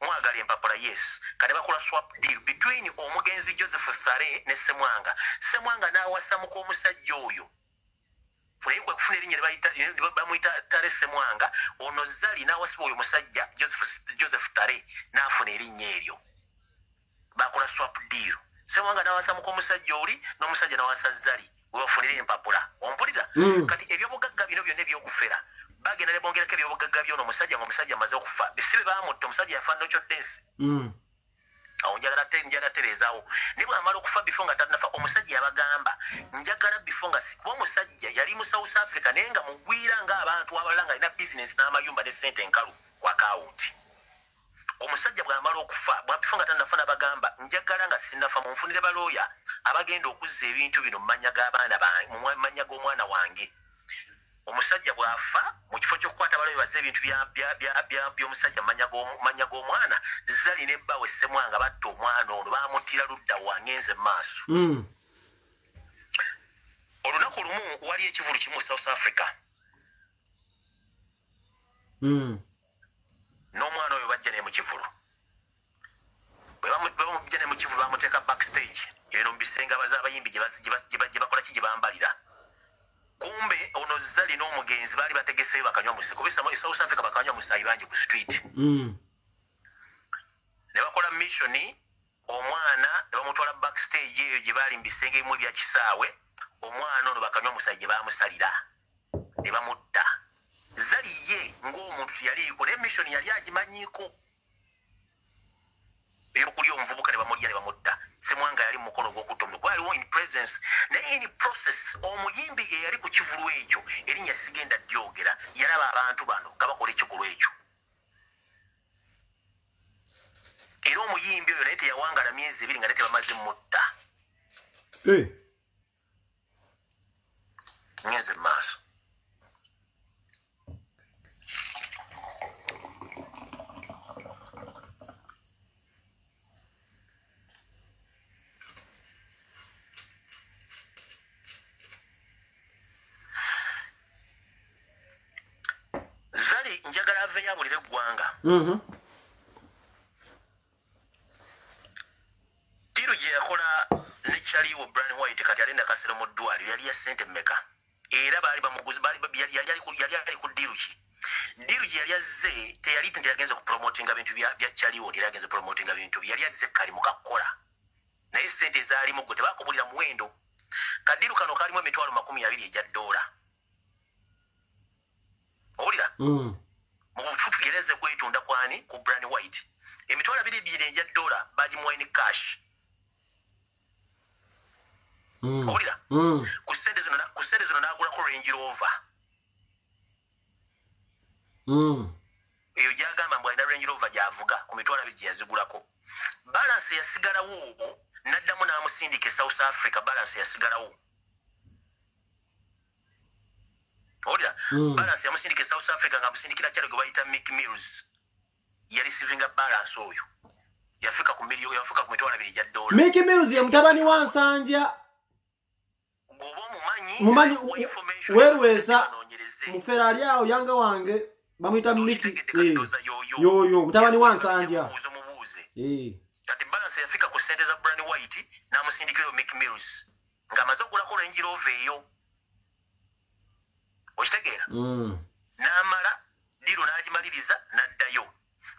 mwagala empapula yes kati bakola swap deal between omugenzi Joseph Sale ne Ssemwanga n'awasa muka omusajja oyo naye kwe kufuna erinnya bamuyita Tale Ssemwanga ono Zali n'awasiba oyo musajja Joseph Tale n'afuna erinnya eryo bakola swap deal Ssemwanga n'awasa muka omusajja oli n'omusajja n'awasa Zali webafunire empapula ompulira kati ebyobugagga bino byonna ebyokufera bagenda ne bongerako ebyobugagga byono omusajja ng'omusajja amaze okufa besibe baamutta omusajja yafa nocho death awo njagala tereezaawo naye bw'amala okufa bifo nga tannafa omusajja yabagamba njagala bifo nga kuba omusajja yali mu South Africa naye nga mugwira ng'abantu abalala nga alina bizinensi n'amayumba ne ssente enkalu ku akawunti omusajja bw'amala okufa bwabifo nga tannafa n'abagamba njagala nga sinnafa munfunire balooya abagenda okuzza ebintu bino mu mannya g'abaana bange mu mannya g'omwana wange omusajja bw'afa mu kifo ky'okukwata balooya bazze ebintu by'omusajja mu mannya g'omwana Zali ne bbawe Ssemwanga batta omwana ono baamuttira ludda wangenze mu maaso olunaku lumu wali ekivulu kimu South Africa n'omwana oyo bajja ne mu kivulu bwe bamujja ne mu kivulu bamuteeka backstage eno mu bisenge abazaabayimbi gye bakola ki gye bambalira kumbe ono Zali n'omugenzi baali bategeseyo bakanywa musaayi kuba South Africa bakanywa musaayi bangi ku street ne bakola missioni omwana ne bamutwala backstage eyo gye baali mu bisenge bimu ebya kisaawe omwana ono bakanywa musaayi gye baamusalira ne bamutta Zali ye ng'omuntu yaliiko naye missioni yali agimanyiiko eyokulya omuvubuka ne bamulya ne bamutta Semwanga yali mukono gw'okuttomera kuba aliwo in presence naye in process omuyimbi eyali ku kivulu ekyo erinnya sigenda dyogera yalaba abantu bano nga bakola ekikolwa ekyo era omuyimbi oyo naye teyawangala myezi 2 nga ne tebamaze mutta ngeze mu maaso Zali njagala ave yabulire eggwanga Tiru gye yakola ne Chaliwo Brian White kati alinda kasero mu ddwaliro yali ya sente mmeka era baali bamuguzi yali ali ku diru ki diru gye yali azze teyali yagenze ku promotinga bintu bya Chaliwo yagenze promotinga bintu yali azze kali mu kakola naye sente zaalimu gwe tebakubulira muwendo kadiru kano kalimu emitwalo 20 egya dola Olira mu bufufugereze kwetunda kwani ku Brian White emitwalo 2 egya dola bagimuwa ni cash Olira ku sente zino n'agula ko Range Rover eyo gyagamba mbu alina Range Rover gy'avuga ku mitwalo 2 gye yazigulako balance yasigalawo n'addamu n'amusindika South Africa balance yasigalawo Olira balance yamusindika South Africa nga musindikira kyalo gwe bayita Mick Mills yali receiving balance oyo yafika ku mitwalo 2 egya dola Mick Mills ye mutabani wa Nsanja mumanyi werweza muferali awo yanga wange bamwita Mick yoyo mutabani wa Nsanja kati balance yafika ku sente za Brian White n'amusindikira Mick Mills ng'amaze okugulako Range Rover eyo okitegeera n'amala diru n'agimaliriza n'addayo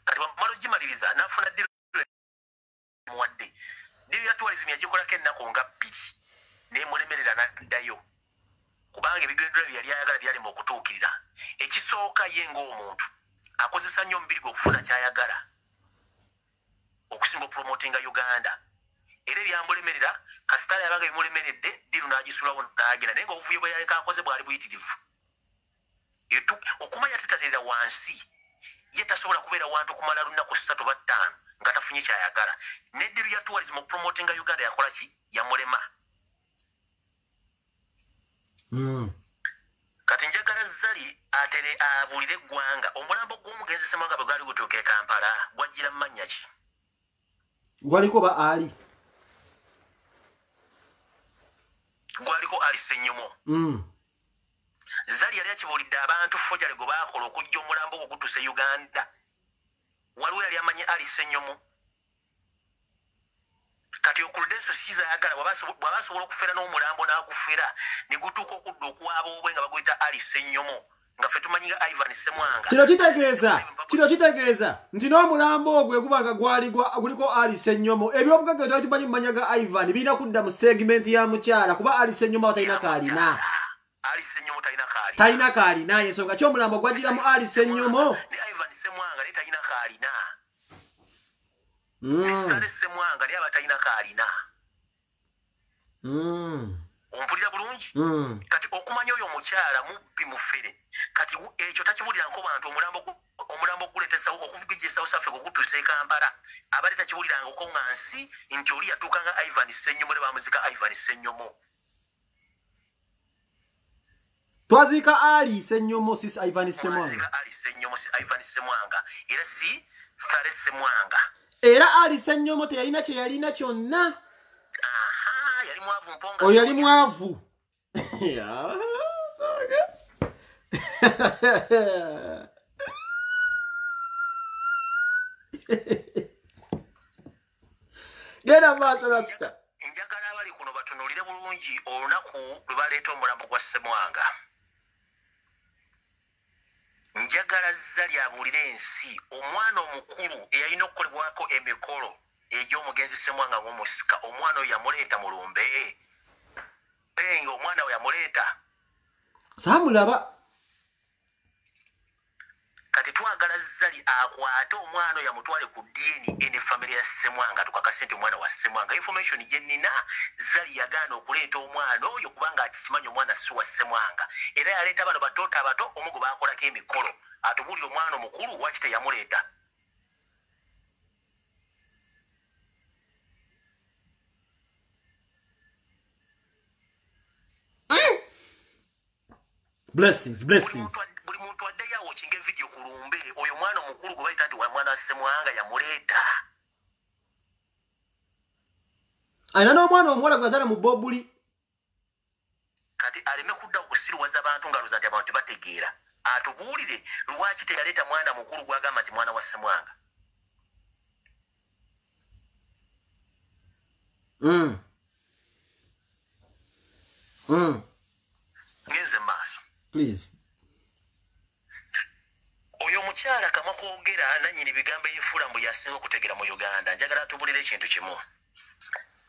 kati bamala ogimaliriza n'afuna diru muwadde diru ya tourism yagikolako ennaku nga 2 n'emulemerera n'addayo kubanga ebigendera byali ayagala byalema okutuukirira ekisooka ye ng'omuntu akozesa nnyo omubiri gwe okufuna ky'ayagala okusinga promotinga Uganda era ebyamulemerera kasitala yabanga bimulemeredde diru n'agisulawo n'agenda naye ng'obuvuyo bwe yaleka akoze bwali buyitirivu okumanya tetaterera wansi ye tasobola kubeera wantu okumala lunaku 3 oba 5 nga tafunye kyayagala neddiru ya tourism promotinga Uganda yakola ki yamulema kati njagala Zali atere abulire eggwanga omulambo gw'omugenzi Semwanga bwe gwali gutuuka e Kampala gwajjira mu mannya ki gwaliko ba Ali gwaliko Ali Ssenyomo Zali yali akibulidde abantu Fojale gwe baakola okujja omulambo gwe gutuuse Uganda waliwo yali amanyi Ali Ssenyomo kati okuludenso siza yagala bw'abasobola okufera n'omulambo n'agufera ne gutuuka okudda okuwaaba obwe nga baguyita Ali Ssenyomo nga ffe tumanyi nga Ivan Semwanga kino kitegeeza nti n'omulambo ogwe gubanga guliko Ali Ssenyomo ebyobugagga twali tumanyi mumanya ga Ivan birina kudda mu segment ya mukyala kuba Ali Ssenyomo talina kaalina Ali Ssenyomo talina kaalina ensonga ky'omulambo gwajjira mu Ali Ssenyomo ne Ivan Semwanga ne talina kaalina Sale Semwanga ne abatalina kaalina ompulira bulungi kati okumanya oyo omukyala mubbi mufere kati ekyo takibuliranko bantu omulambo guleeta okuvugijja South Africa ogutuusa e Kampala abadde takibuliranko ngansi nti oli yatuuka nga Ivan Ssenyomo ne bamuzika Ivan Ssenyomo twaziika Ali Ssenyomo si Ivan Semwanga Ali Ssenyomo si Ivan Semwanga era si Sale Semwanga era Ali Ssenyomo teyalina kye yalina kyonna yali mwavu mponga oyo yali mwavu genda maaso Rasta njagala abali kuno batunuulire bulungi olunaku lwe baleeta omulambo gwa Semwanga njagala Zali abuulire ensi omwana omukulu eyalina okukolebwako emikolo egy'omugenzi Semwanga ng'omusika omwana oyo yamuleeta mulumbe nga omwana we yamuleeta saamulaba kati twagala twagala Zali akwate omwana yamutwale ku DNA ene family ya Ssemwanga tukakasente omwana wa Ssemwanga. Information gye nnina Zali yagaana okuleeta omwana oyo kubanga akimanyi omwana si wa Ssemwanga. Era yaleeta bano batoota abato omugo baakolako emikolo. Atubulira omwana omukulu waki teyamuleeta. Blessings. Buli muntu addayo awokinga video ku lumbe oyo mwana omukulu gwe bayita nti wa mwana wa Ssemwanga yamuleeta. Alina n'omwana omuwala gwe yazala mu Bobuli. Kati aleme kudda okusiruwaza abantu ngaloza nti abantu tebategeera. Atubuulire lwaki teyaleeta mwana mukulu gwagamba nti mwana wa Ssemwanga. Ngenze maaso. Please. Oyo mukyala kama kwogera nannyini bigambo ebifuula mbu yasinga okutegera mu Uganda. Njagala atubulire ekintu kimu.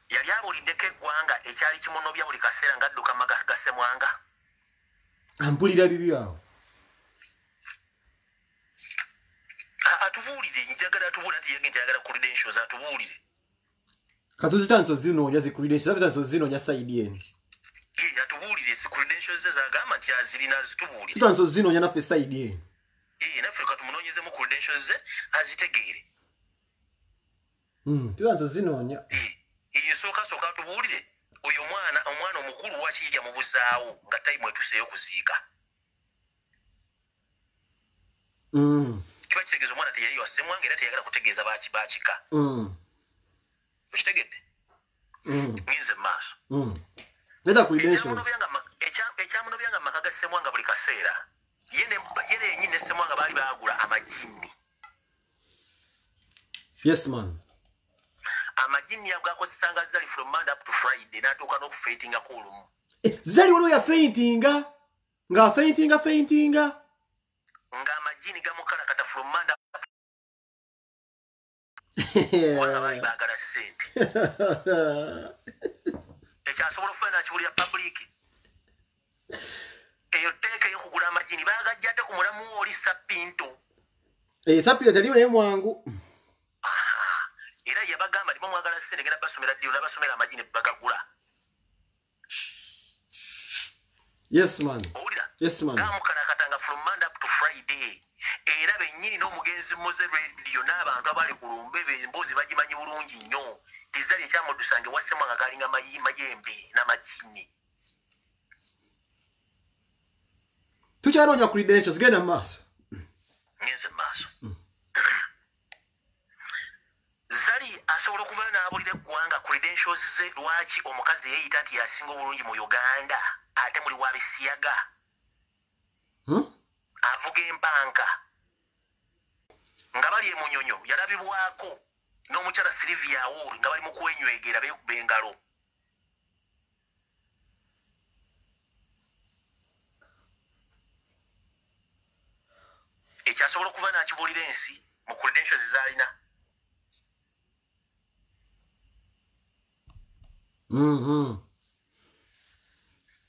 Yali abuliddeko eggwanga ekyali kimunobya buli kaseera ng'adduka maga ga Ssemwanga. Ampulira bibi awo. Atubuulire njagala atubuulira nti yagenda yagala credentials atubuulire. Katuzitanso zinoonya zi credentials. Avitanso zinoonya side eno. Atubuulire si credentials ze zagamba nti azirina azitubuulire. Tutanso zinoonya naffe side eno. Naffe katumunoonyezemu credentials ze azitegeere. Tutanso zinoonya. Sooka atubuulire oyo omwana omukulu wakijja mu buzaawo nga tayimu etuseeyo okuziika. Kiba kitegeeza omwana teyali wa Ssemwanga era teyagala kutegeeza baakika. Okitegedde? Ngenze mu maaso. Ekyamunobyanga amaka ga Ssemwanga buli kaseera ye yennyini ne Ssemwanga baali baagula amajini. Yes man. Amajini agakozesanga Zali from Monday up to Friday n'atuuka n'okufeitingako olumu. Zali waliwo yafeitinga nga feitinga ng'amajini gamukalakata from Monday up kubanga baali baagala ssente. Ekyasobola okufuna nakibulira public. Eyo tteeka ey'okugula amajini baagajja ate ku mulamu oli Sapinto. Sapinto tali naye mwangu. Era yabagamba nti mwagala ssente genda basomera ddiyo n'abasomera amajini bagagula. Yes man. Owulira? Yes man. Gamukalakatanga from Monday up to Friday. Era bennyini n'omugenzi Moze Radio n'abantu abali ku lumbe emboozi bagimanyi bulungi nnyo. Tizali ekyamudusange wa Ssemwanga galinga mayembe n'amajini. Tukyaloonya credentials genda mu maaso. Ngenze mu maaso. Zali asobola okuva n'abulira eggwanga credentials ze lwaki omukazi yeeyita nti yasinga obulungi mu Uganda ate muli wa Bisiyaga. Avuga empanka nga bali emunyonyo yalabibwako n'omukyala Sylvia Awori nga bali mu kwenywegera beekuba engalo. Ekyasobola okuva n'akibuulira ensi mu credentials z'alina.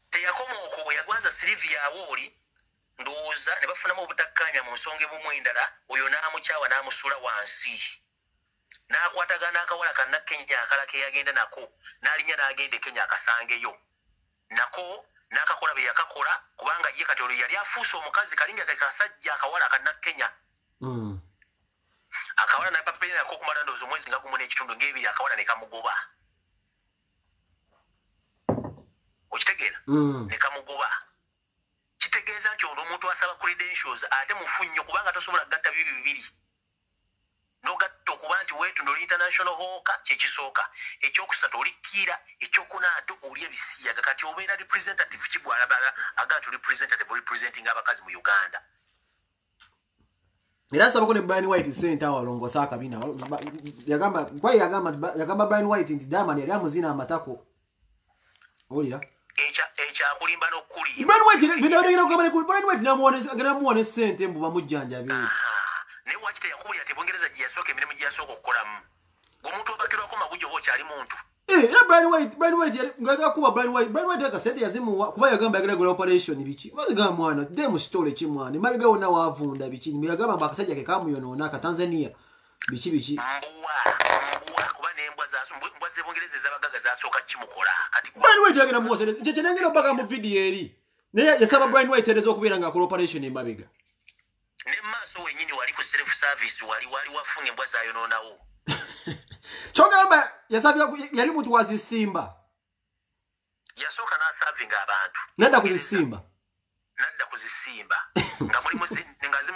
Teyakoma okwo bwe yagwaza Sylvia Awori ndowooza ne bafunamu obutakkaanya mu nsonga ebumu endala oyo n'amukyawa n'amusuula wansi. N'akwatagana akawala ka Nakenya akala ke yagenda nako n'alinnya n'agenda e Kenya akasangeyo. Nako n'akakola bye yakakola kubanga ye kati olwo yali afuuse omukazi kalinga ke kasajja akawala ka Nakenya. Akawala n'apapira nako okumala ndowooza omwezi nga gumu n'ekitundu ng'ebiri akawala ne kamugoba. Okitegeera? Ne kamugoba. Kitegeeza nti olwo omuntu asaba credentials ate mufu nnyo kubanga tosobola gatta bibiri. N'ogatta okuba nti weetunda international hawker kyekisooka. Ekyokusatu oli Kiira, ekyokuna ate oli Ebisiyaga kati obeera representative kigwalabala aga nti representative representing abakazi mu Uganda. Era asabako ne Brian White ssente awo alongoosa akabina. Yagamba Brian White nti Diamond yali amuzina amatako. Owulira? Ekyakulimba n'okulimba. Brian White namuwona ssente mbu bamujjanjabe. Naye waki teyakubulira ati Bungereza gye yasooka emirimu gye yasooka okukolamu. Gwe omuntu obakirwako mabujo oba okyali muntu. era Brian White ngaga kuba Brian White akasente yazimuwa kuba yagamba yagala gola operation bichi baziga mwana dem stole chimwana mabiga wona wavunda bichi nibagamba bakasajja ke kamuyonona ka Tanzania bichi mbwa kuba nembwa za mbwa zebongereze zabagaga zasoka chimukola kati Brian White yagala muwose nche nengero baga mu video eri naye yasaba Brian White erezo kubira nga operation emabiga ne maso wenyini wali ku self service wali wafunye mbwa za yononawo chogamba yasabya yali mutu wazisimba yasoka na serving abantu nada kuzisimba nga mulimu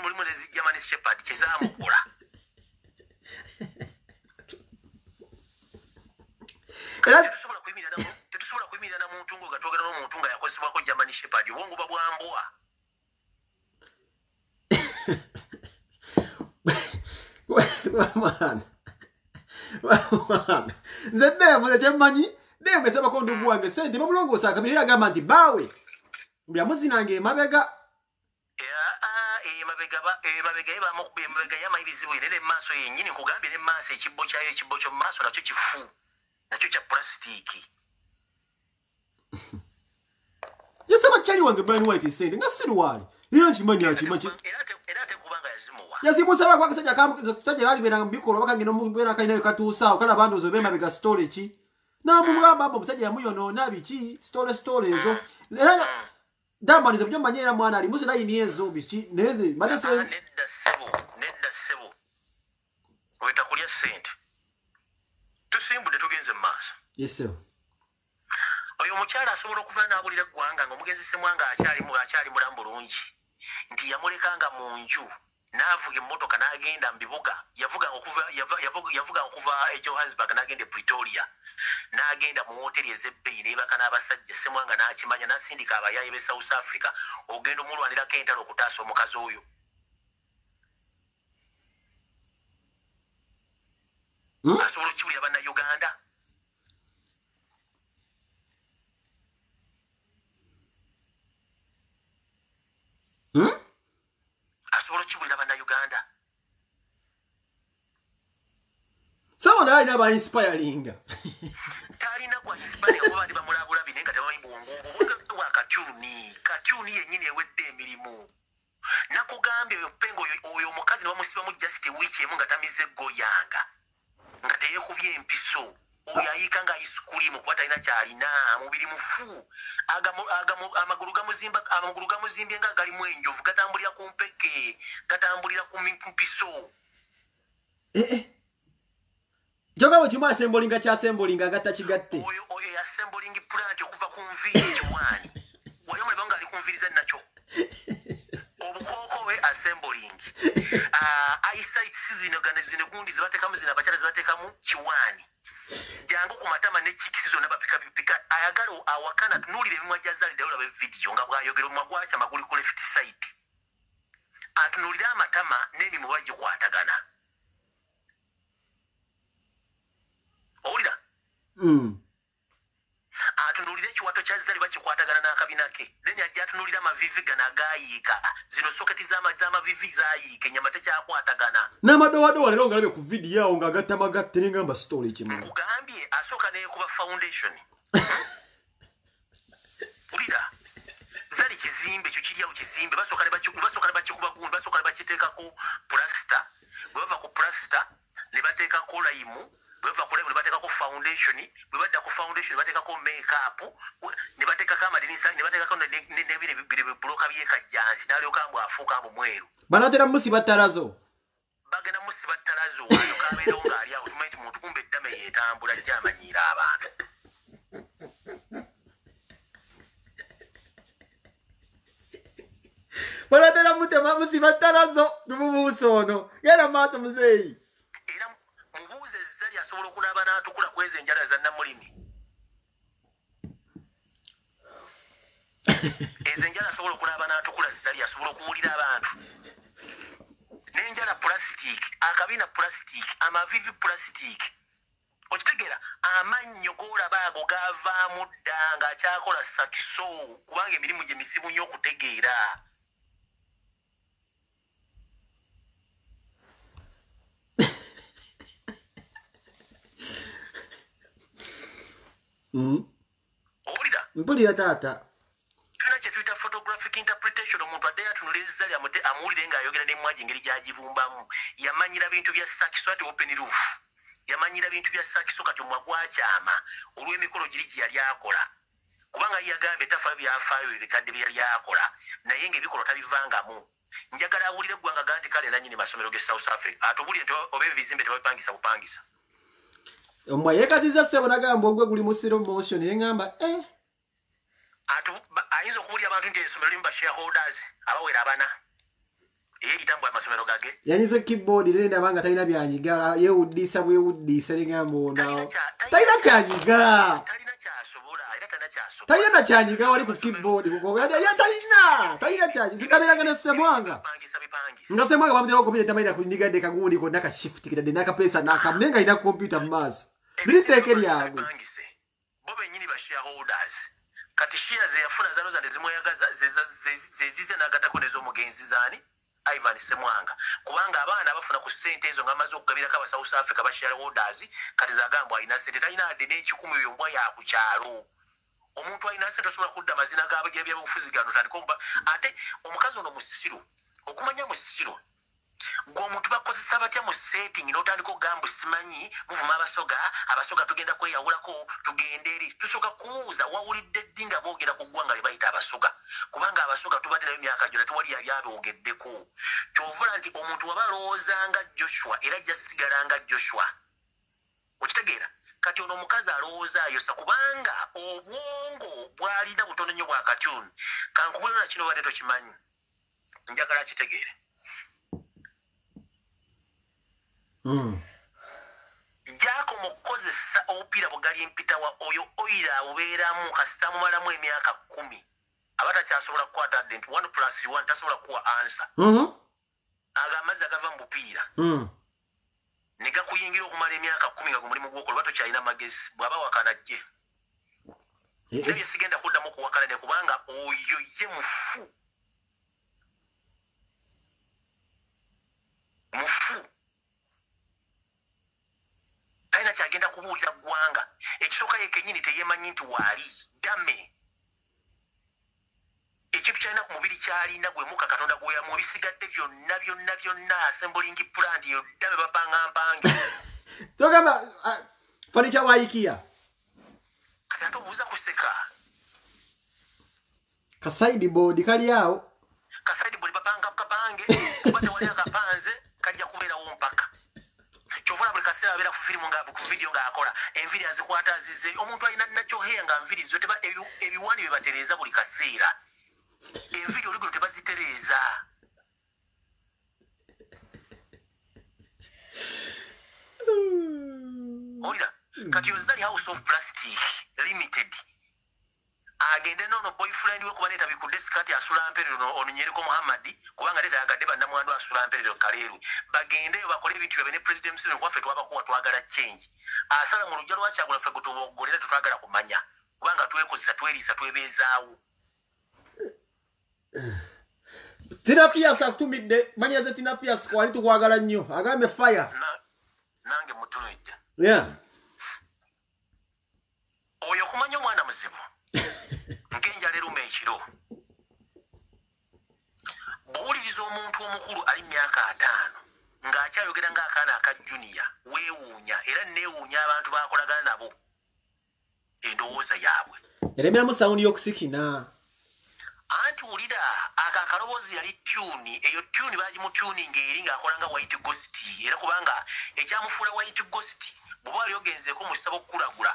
mulimu zi German Shepherd chezamukola era tusobola kuyimirira na muntu ngo gatogera no muntu nga yakosebwako German Shepherd wongo babwambwa nzebe mu Germany deme sema ko ndugu wange sente babulongo sakamira gamba nti bawe mbya muzinange mabega mabega eba mukube mabega yama ibizibu ile maso yenyini kugambye ne maso ekibbo kyo maso nacho kifu nacho cha plastiki yasema chali wange Brian White sente ngasiru wali ilo nchimanya era te kubanga yazimuwa yazimusaba kwa kasajja kasajja bali bera mbikolo bakangino mu bera kainayo katusa okala bandu zo bema bega storage na mugamba abo musajja yamuyonona bichi store ezo era damaniza byo manyera mwana ali musi nayi niyezo bichi neze madase nedda sebo weta kulya sente tusimbude tugenze maso yeso oyo mukyala asobola okuva n'abulira gwanga ng'omugenzi semwanga akyali mulambulungi nti yamulekanga mu nju n'avuga emmotoka n'agenda mu bibuga yavuga okuva e Johannesburg n'agenda e Pretoria n'agenda mu hoteli ez'ebbeeyi n'ebaka n'abasajja semwanga n'akimanya n'asindika abayaayi b'e South Africa ogenda omulwanirako entalo okutaasa omukazi oyo asobola okukiwulira bannayuganda asobola okukiwulira bannayuganda someone alina ba inspiring talina kwa inspiring kuba bali bamulabula bine nga tebamanyi bwongo obwonga wa katuni yennyini ewedde emirimu nakugambye pengo oyo omukazi nebamusibamu just wiiki emu nga tamize goyanga nga teyekubye empiso oyo ayika nga isikulimu kuba talina kyalina mubiri mufu amagulu gamuzimbye nga galimu enjovu gatambulira ku mpeke gatambulira ku mpiso jogabo kimu asembolinga kyasembolinga agatakigatte oyo yasembolingi plant okuva ku nviiri kiwani wali omulaba nga ali kunviriza nakyo obukooko we asembolingi eyesight zino gundi zibatekamu zino abakyala zibatekamu kiwani jangu ku matama ne chikisi zonna bapika ayagala awakana tunuulire ebimwa gyazaaliddeyo olaba evidiyo nga bwayogera omumwa gwakya maguli ku left side atunuulire amatama n'emimwa bagikwatagana owulira atunuulire ekiwato kya zali bakikwatagana n'akabina ke then ajja atunuulire amavivi gano agaayiika zino soketi z'amavivi zaayiika ennyama tekyakwatagana n'amadowadowa leero ngalabye ku vidiyo awo ng'agattamagatte n'engamba story kimu nkugambye asooka neekuba foundation wulira zali kizimbe ekyo kiryawo kizimbe basooka ne bakikuba gundi basooka ne bakiteekako plasita bwe bava ku plasita ne bateekako layimu bweva kule ne batekako foundation bwe badda ku foundation ne batekako makeup ne batekako amadinisa ne batekako nebire bibire bloka byekajjansi nalyoka mbu afuuka mbu mweru banatera musiba tarazo bagenda musiba tarazo wayo kabeera nga ali awo tumaiti muntu kumbe eddame yeetambula gyamanyira abantu banatera mutema musiba tarazo tumubuuso ono genda maaso muzeeyi mubuuze zali asobola okulaba n'atukula kweza enjala za Namulimi ezo enjala asobola okulaba n'atukula zali asobola okuwulira abantu n'enjala plastic akabina plastic amavivi plastic okitegeera amannyo g'olaba ago gaavaamu dda ng'akyakola sakiso kubanga emirimu gye misibu nnyo okutegeera owulira mpulira taata kana kyetuyita photographic interpretation omuntu adde yatunuliriza amuwulire ng'ayogera n'emwaji engeri gyagibumbamu yamanyira bintu bya sakiso ati open roof yamanyira bintu bya sakiso kati omwa gwakyama olw'emikolo giri gye yali akola kubanga yagambye tafa byafaayo bibikadde bye yali akola naye ng'ebikolo tabivangamu njagala awulire eggwanga ga nti kale nannyini masomero ge South Africa atubulire nti oba ebizimbe tebabipangisa bupangisa omwa yeekatiza ssebo nagamba ogwe guli mu slow motion neŋŋamba ayinza okuwulira abantu nti essomero limu ba shareholders abawera abana eyeyitambwa amasomero gage yanyiza keyboard nene ndabanga talina byanyiga yeewuddiisa bwewuddiisa neŋŋamba ono talina kyanyiga talina nakyanyiga wali ku keyboard talina kyanyiga zikabeeranga ne Ssemwanga nga Ssemwanga bamutera okubira tamalira kundigadde kagundi konna ka shift kitadde n'akapeesa n'akamu naye nga alina kompyuta mu maaso biriteeke lyabwe bo bennyini ba shareholders kati shares eyafuna zano zane zimweyagaza zezize n'agatako n'ez'omugenzi zaani Ivan Ssemwanga kubanga abaana bafuna ku ssente ezo ng'amaze okugabirako aba South Africa ba shareholders kati zagambwa alina ssente talina adde n'ekikumi eyo mbwa ya ku kyalo omuntu alina ssente osobola kudda amazina g'ebyobufuzi gano tandika ate omukazi ono musiru okumanya musiru ng'omuntu bakozesa batya mu setting n'otandika okugamba simanyi muvuma abasoga tugenda kweyawulako tugende eri tusooka kuwuuza wawulidde ddi nga boogera ku ggwanga lye bayita abasoga kubanga abasoga tubadde nayo emyaka gyona tewali yali aboogeddeko kyovula nti omuntu waba alowoozanga Joshua era ajja sigalanga Joshua okitegeera kati ono omukazi alowooza ayosa kubanga obwongo bwalina butono nnyo bwa katyuni kankubulira na kino badde tokimanyi njagala kitegeere Jako mukozesa obupiira bugali mpitawa oyo oyira obeeramu kasita mumalamu emyaka 10 abatakyasobola kukwata dde nti 1+1 tasobola kuwa answer amazzi agava mu bupiira ne gakuyingira okumala emyaka 10 nga gumulimu gw'okola oba tokyalina magezi bw'aba wakana jje nabye sigenda kuddamu kuwakana ne kubanga oyo ye mufu talina kyagenda kubuulira ggwanga ekisooka ye kennyini teyeemanyi nti waali dame ekintu kyalina ku mubiri kyalina gwe muka katonda gweyamu ebisigadde byonna assembling plant yo dame bapangampange togamba fanica waikia kati ate obuuza kuseka kasideboard kali awo kasideboard bapanga kapange kuba tewali akapanze kajja kubeerawo mpaka kyovula buli kaseera abeera ku firimu ku vidiyo ng'akola enviri azikwata azize omuntu alina nakyoheya nga nviri zo ebiwani bye batereeza buli kaseera enviri oligulo tebazitereeza olira kati ozali House of Plastic Limited agende nono boyfriend we kuba netabikudde sikati asula mperero onunyereko Muhammadi kubanga letayagadde bannamwandu asula mperero Kaleerwe bagendeyo bakole ebintu byabwe ne President Museveni kwaffe twabakuwa twagala change asala mu lujja lwakyagula ffe gutubogolera tetwagala kumanya kubanga twekozesa tweriisa twebeezaawo Tinafias akutumidde manya ze Tinafias kwali tukwagala nnyo agambe fire nange mutunidde oyo kumanya omwana muzibu ng'enjala eruma ekiro bw'owuliriza omuntu omukulu ali myaka 5 ng'akyayogera ng'akaana aka junior weewuunya era neewuunya abantu bakolagana nabo endowooza yaabwe eremeramu sawundi y'okusikina anti wulira akaloboozi yali tuni eyo tuni bagimutuninga eri ng'akola nga white ghost era kubanga ekyamufuula white ghost bw'oba ali ogenzeeko mu ssabo okukulagula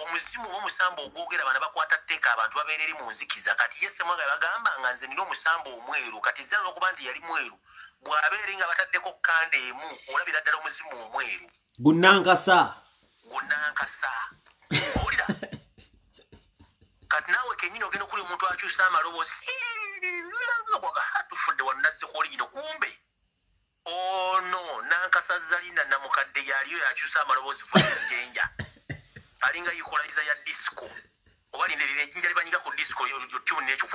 omuzimu oba omusambo ogwogera bana bakwata tteeka abantu babeera eri mu nzikiza kati ye Ssemwanga bagamba nga nze nina omusambo omweru kati zera olw'okuba nti yali mweru bw'abeera nga bataddeko kkanda emu olabira ddala omuzimu omweru gunankasa owulira kati naawe kennyini ogenda okuli omuntu akyusa amaloboozi tufudde wannazze ku oligino kumbe ono nankasa zalinda namukadde yaliyo yakyusa amaloboozi voicenja alinga yikolaliza ya disco oba linderera ejjinja libanyiga ku disco tune nekyo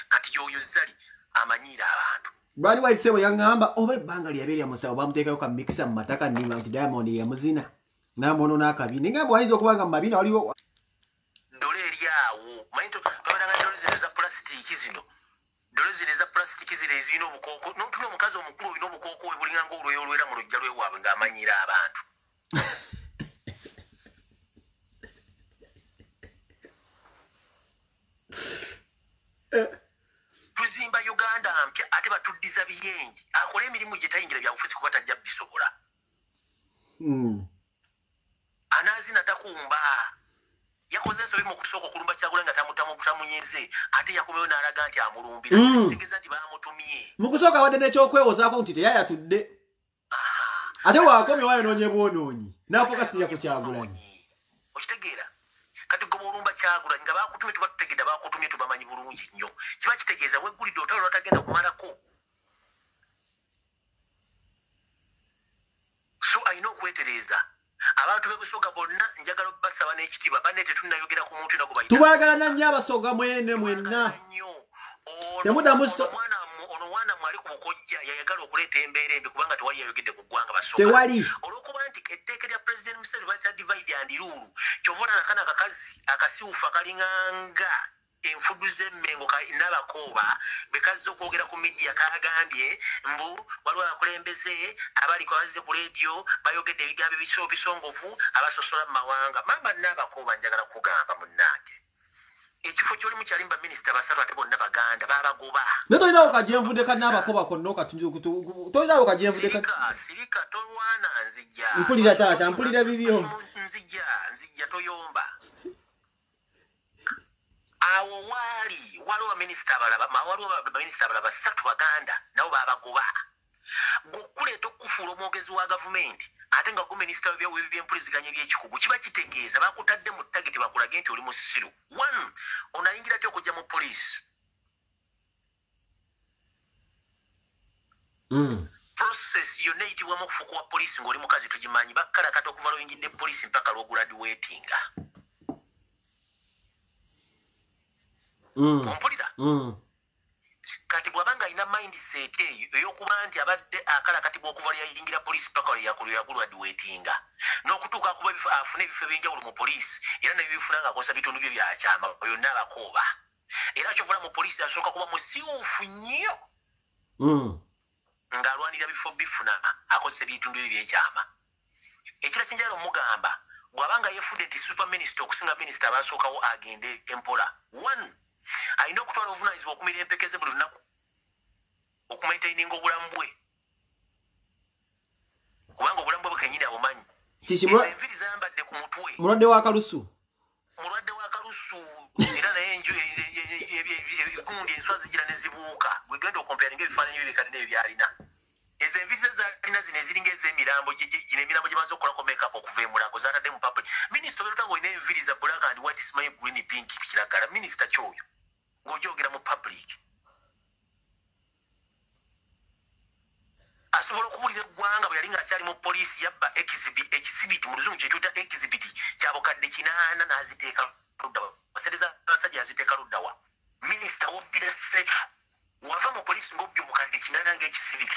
kati yoyo zali amanyiira abantu Brani White Sebo yangamba oba ebbanga lyabe lya musawo bamuteekayo ka mixa mu mataka nnima nti Diamond yamuzina Namono nakabi. Ningambo waizo kubanga mabina waliwo dole eriawo. Mainto twabanga dole zino za plastic zino. Dole zino za plastic zino obukoko. N'otuno omukazi omukulu olina obukoko we bulinga ng'olweyo olwera mu lujja lw'ewaabwe ng'amanyira abantu. Tuzimba Uganda mpya ate batuddiza biyenje. Akola emirimu gye tayingira byabufuzi kuba tajja bisobola. Anazina takumba. Yakoze sobi mu kusoko kulumba kyagula nga tamunyeze ate yakomeyo n'alaga nti amulumbira. Kitegeeza nti baamutumye. Mu kusoka wadde n'ekyokwewozaako nti teyayatudde. Ate waakomye wayonoonye bwonoonyi. N'afokasiya ku Kyagulanyi. Okitegeera? Kati goba olumba Kyagulanyi nga baakutumye tuba tutegedde baakutumye tubamanyi bulungi nnyo. Kiba kitegeeza weggulidde otalo lwatagenda kumalako. So alina okwetereeza. Abantu b'ebusoga bonna njagala obbasaba n'ekitiibwa banne tetunnayogera ku muntu nago bayita. Tubaagala nnyo abasoga mwene mwenna. Temuddamu ono mwana mwali ku bukojja yayagala okuleeta embeera embi kubanga tewali yayogedde ku ggwanga basoga. Tewali. Olw'okuba nti etteeka lya President Museveni balita divide and rule kyova nakana akakazi akasiwufu akalinganga enfudu z'emmengo n'abakooba bekazze okwogera ku midiya kagambye mbu waliwo abakulembeze abaliko abazze ku leediyo bayogedde ebigambo ebisongovu abasosola mu mawanga mamba n'abakooba njagala kugamba munnange ekifo ky'olimu kyalimba minisita basatu ate bonna baganda babagoba netolinawo kajenvudde kannaabakooba konna okatolinawo kajenvudde sirika tolwana nzijja mpulira taata mpulira bibyo nzijja toyomba awo waliwo baminisita abalala basatu baganda nabo babagoba gwokuleeta okufuula omwogezi wa gavumenti ate nga minisita w'ebyempuliziganya eby'ekikugu kiba kitegeeza bakutadde mu tageti bakulage nti oli musiru. One, onayingira ty okujja mu poliisi. Process yonna eyitibwamu okufuuka wa poliisi ng'oli mukazi tugimanyi bakkalakata okuva lw'oyingidde poliisi mpaka lw'oguladiweetinga. Ompulira? Kati bw'abanga alina mindset eyo ey'okuba nti abadde akalakatibwa okuva lyayingira poliisi paka lweyaguladiweetinga n'okutuuka akuba afune ebifo ebyenjawulo mu poliisi era nebyo bifuna ng'akosa bitundu bye byakyama yonna abakooba era kyovula mu poliisi asooka kuba musiwuufu nnyo ng'alwanira bifo bifuna akozesa ebitundu bye byekyama. Ekira kinjala omugamba bw'abanga yeefudde nti super minisita okusinga minisita abasookawo agende empola. One, alina okutwala obuvunaanyizibwa okumira empekeze buli lunaku okumaintaininga obulamu bwe kubanga obulamu bwe kenyini abumanyi. Enviri zayambadde ku mutwe mulwadde wa kalusu era naye gundi enswa zigira ne zibuuka gwegenda okomparinga ebifaananyi bibikane nebyo byalina. Ezo enviri ze zalina zino eziringa ez'emirambo gino emirambo gye baza okukolako makeup okuva emulago zatadde mu public. Minisita obeera nga olina enviri za black and white simanyi green pink kiragala minisita kyoyo ng'ogyogera mu public. Asobola okubuulira eggwanga bwe yali ng'akyali mu poliisi yabba exhibit mu luzungu kyetuyita exhibit kyabukadde 8 n'aziteeka ludda wa basereza abasajja aziteeka ludda wa. Minisita wobbira ssetu wava mu poliisi ng'obbye omukadde 8 ng'exhibit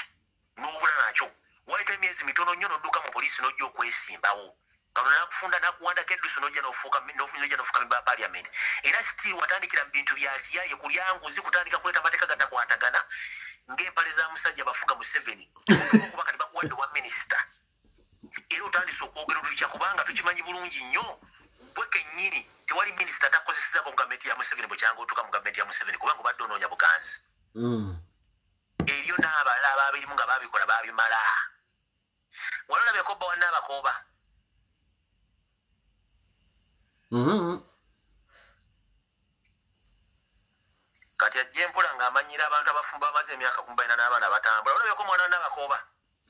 n'obula nakyo wayita emyezi mitono nnyo n'odduka mu poliisi n'ojja okwesimbawo kano nakufunda nakuwandako edduso n'ojja n'ofuuka memba wa paliamenti era sitiri watandikira mu bintu bya kiyaye ku lyanguzi kutandika kuleeta amateeka gatakwatagana ng'empale za musajja bafuga mu 7 okuba kati bakuwadde wa minisita era otandise okwogera olukya kubanga tukimanyi bulungi nnyo gwe kennyini tewali minisita atakozesezako mu gavumenti ya Museveni bwe kyanga otuuka mu gavumenti ya Museveni kubanga obadde onoonya buganzi. Eriyo n'abalala ababirimu nga babikola babimala. Walolabeko bba wannaabakooba. Kati ajja empola ng'amanyira abantu abafumba bamaze emyaka 40 n'abaana batambula. Walolabeko mwana wannaabakooba.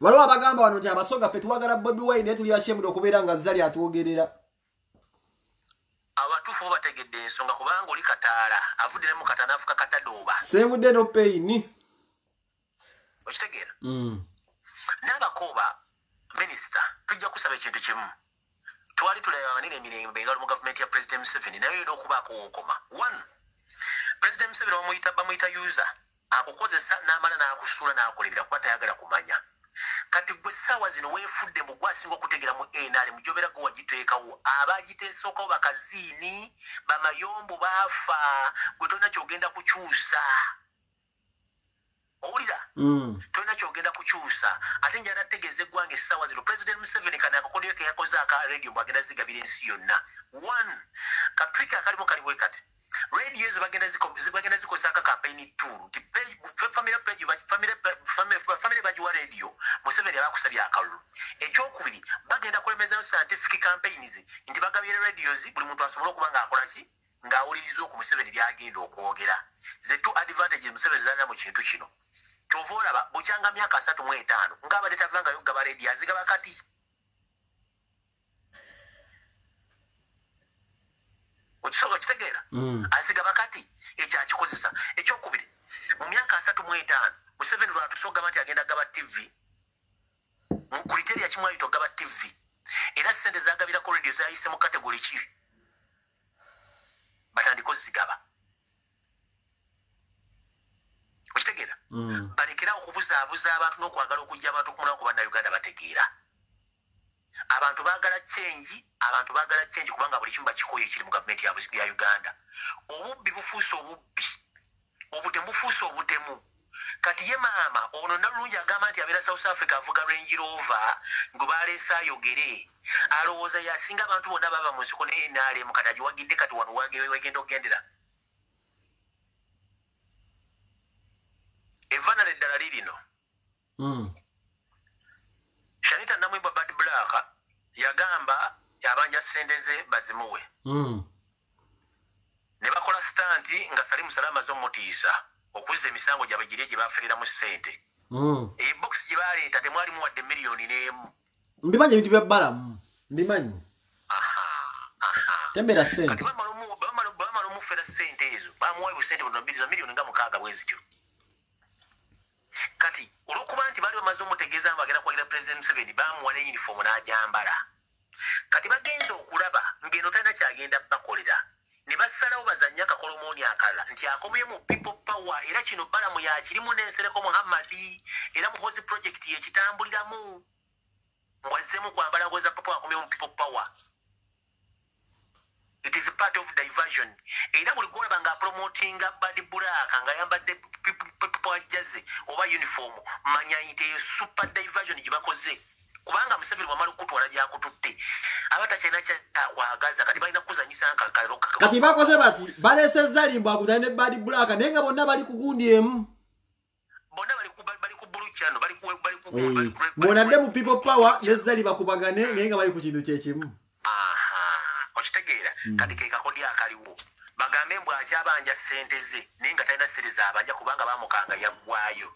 Waliwo abagamba wano nti abasoga ffe tuwagala Bobi Wine naye tuli ashamed okubeera nga Zali atwogerera. Abatuufu bo bategedde ensonga kubanga oli Kataala avudde ne mu Kataana afuka Katadooba. Seemudde no payini. Okitegeera? N'abakooba minisita tujja kusaba ekintu kimu. Twali tulawanira emirembe nga mu gavumenti ya President Museveni naye olina okubaako w'okoma. One, President Museveni bamuyita user akukozesa n'amala n'akusuula n'akolebera kuba tayagala kumanya. kati gwe ssaawa zino weefudde mbu gwasinga okutegera mu NRM mujobera gwe wagiteekawo abagiteesookawo bakaziini bamayombo baafa gwe tolina kyogenda kukyusa owulira tolina kyogenda kukyusa ate njala ategeeza eggwanga essaawa zino President Museveni kano akakodyo ke yakoze aka radio mbu agenda zigabira ensi yonna one katrika akalimu kaliwe kati radio ezo bagenda zikozesa aka campaign tool nti family bagiwa radio Museveni abakusabye akalulu ekyokubiri bagenda kulemezayo scientific campaigns nti bagabire radios buli muntu asobola okuba ng'akola ki ng'awuliriza oku Museveni byagenda okwogera ze two advantages Museveni zalina mu kintu kino kyova olaba bukyanga myaka 35 ng'abadde tavangayo okugaba radio azigaba kati okisobola kitegeera azigaba kati ekyakikozesa ekyokubiri mu myaka 35 Museveni lwatusoogamba nti agenda gaba TV mu kriteria kimu ayita ogaba TV era ssente zagabirako radio zayise mu kategori ki batandika ozigaba okitegeera balekerawo okubuzaabuza abantu n'okwagala okujja abantu okumulawo ku bannayuganda bategeera abantu baagala change kubanga buli kimu bakikoye ekiri mu gavumenti ya Uganda obubbi bufuuse obubbi obutemu bufuuse obutemu kati ye maama ono nalulungi agamba nti abeera South Africa avuga Range Rover ngo baleese ayogere alowooza yasinga abantu bonna baba mu nsiko ne NRM kati agiwagidde kati wano wagenda ogendera evanale eddala lirino Shanita Namwimba Bad Black yagamba yabanja sendeze bazimuwe ne bakola stanti nga Salimu Salama z'omutiisa okuzza emisango gyabwe giri gye bafereramu ssente box gye baleeta temwalimu wadde miliyoni n'emu mbimanyi ebintu bya bbalamu mbimanyi tembera ssente kati bamala omufera ssente ezo bamuwayo busente buno miliyoni nga 6 bwezityo kati olwokuba nti baali bamaze omutegeeza nga bagenda kwagira President Museveni bamuwa ne uniform n'agyambala kati bagenza okulaba ng'eno talina kyagenda bakolera ne basalawo bazannya akakolomooni akalala nti akomye mu people power era kino balamu yakirimu n'ensereko Muhammadi era muhozi project yekitambuliramu mwalizeemu kwambala ngoza papa akomye mu people power it is a part of diversion era buli gwolaba nga promotinga Bad Black nga yambadde people jaze oba uniform manya ite super diversion gibakoze kubanga Museveni wamala okutwala gyakututte abatakyalina kyakwagaza kati balina kuzanyisa nkakaroka kati bakoze bati balesezza limbo akutane ne Bad Black naye nga bonna bali ku gundi emu bonna bali ku bulu kyano bali ku bonadde mu people power nezali bakubagane naye nga bali ku kintu kyekimu okitegeera kati ke kakodi akaliwo bagambe mbw akyabanja ssente ze naye nga talina ssente zabanja kubanga bamukanga yaggwayo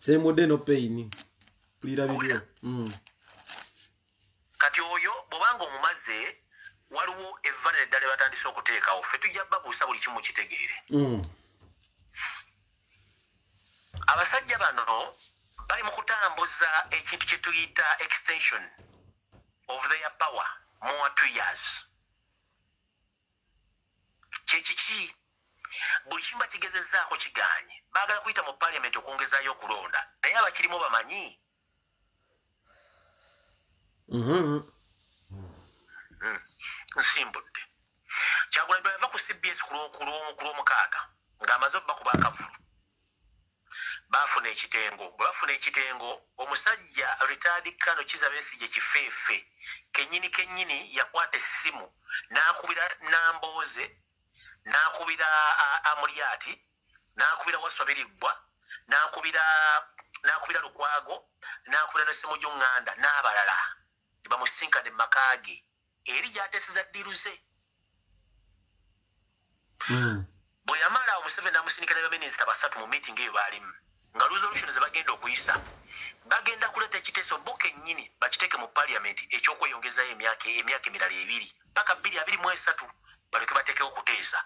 semudde no pain pulira bibyo kati oyo bwobanga omumaze waliwo evvanire ddala batandise okuteekawo ffe tujja babuusa buli kimu kitegeere abasajja bano bali mu kutambuza ekintu kye tuyita extension of their power more 2 years kyekiki buli kimu bakigezezzaako kiganye baagala kuyita mu parliament okwongezaayo okulonda naye abakirimu bamanyi nsimbudde Kyagulanyi bwe yava ku CBS ku lw'omukaaga ng'amaze obba ku baakavulu baafuna ekitengo bwe bafuna ekitengo omusajja retired Kano Kizza Besigye Kifeefe kennyini yakwata essimu n'akubira Nambooze n'akubira Amulyati n'akubira Waswabiriggwa n'akubira Lukwago n'akubira ne Ssemujju Nganda n'abalala bamusinkane mu maka ge eri gy'ateeseza ddiruze bwe yamala Museveni n'amusindika ne baminisita 3 mu meeting eyo baalimu nga resolution ze bagenda okuyisa bagenda kuleeta ekiteeso bo kennyini bakiteeke mu parliament ekyokweyongezayo emyaka emirala 2 paka 2023 baleke bateekewo okuteesa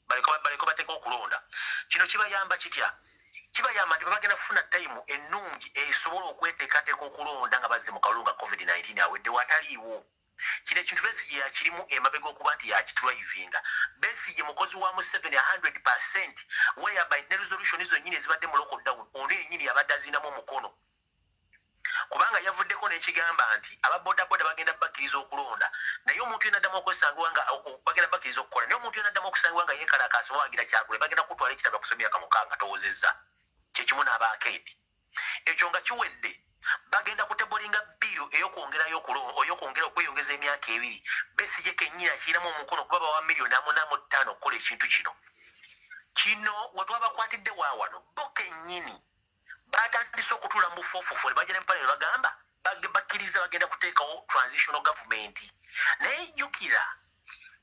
baleke bateekewo okulonda kino kibayamba kitya kibayamba nti bagenda kufuna time ennungi esobola okweteekateeka okulonda nga bazze mu kalulu nga COVID-19 awedde wataliiwo kino ekintu Besigye yakirimu emabega okuba nti yakidrivinga Besigye mukozi wa Museveni 100% whereby ne resolution izo nnyini ezibadde mu lockdown ono yennyini Museveni abadde azinamu omukono kubanga yavuddeko n'ekigamba nti ababodaboda bagenda bakkiriza okulonda naye omuntu yenna addamu okwesangibwa nga bagenda bakkiriza okukola naye omuntu yenna addamu okusangibwa nga yeekalakaasa oba wagira Kyagulanyi bagenda kutwala ekitabo kusoma emyaka 6 towozezza kyekimu n'abaakeedi ekyo nga kiwedde bagenda kutebolinga biiro ey'okwongera okweyongeza emyaka 2 Besigye kennyini akirinamu omukono kuba bawa $1,450,000 okukola ekintu kino wetwabakwatidde waawano bo kennyini batandise okutuula mu bufoofofo ne bajja n'empale ne bagamba bakkiriza bagenda kuteekawo transitional government naye jjukira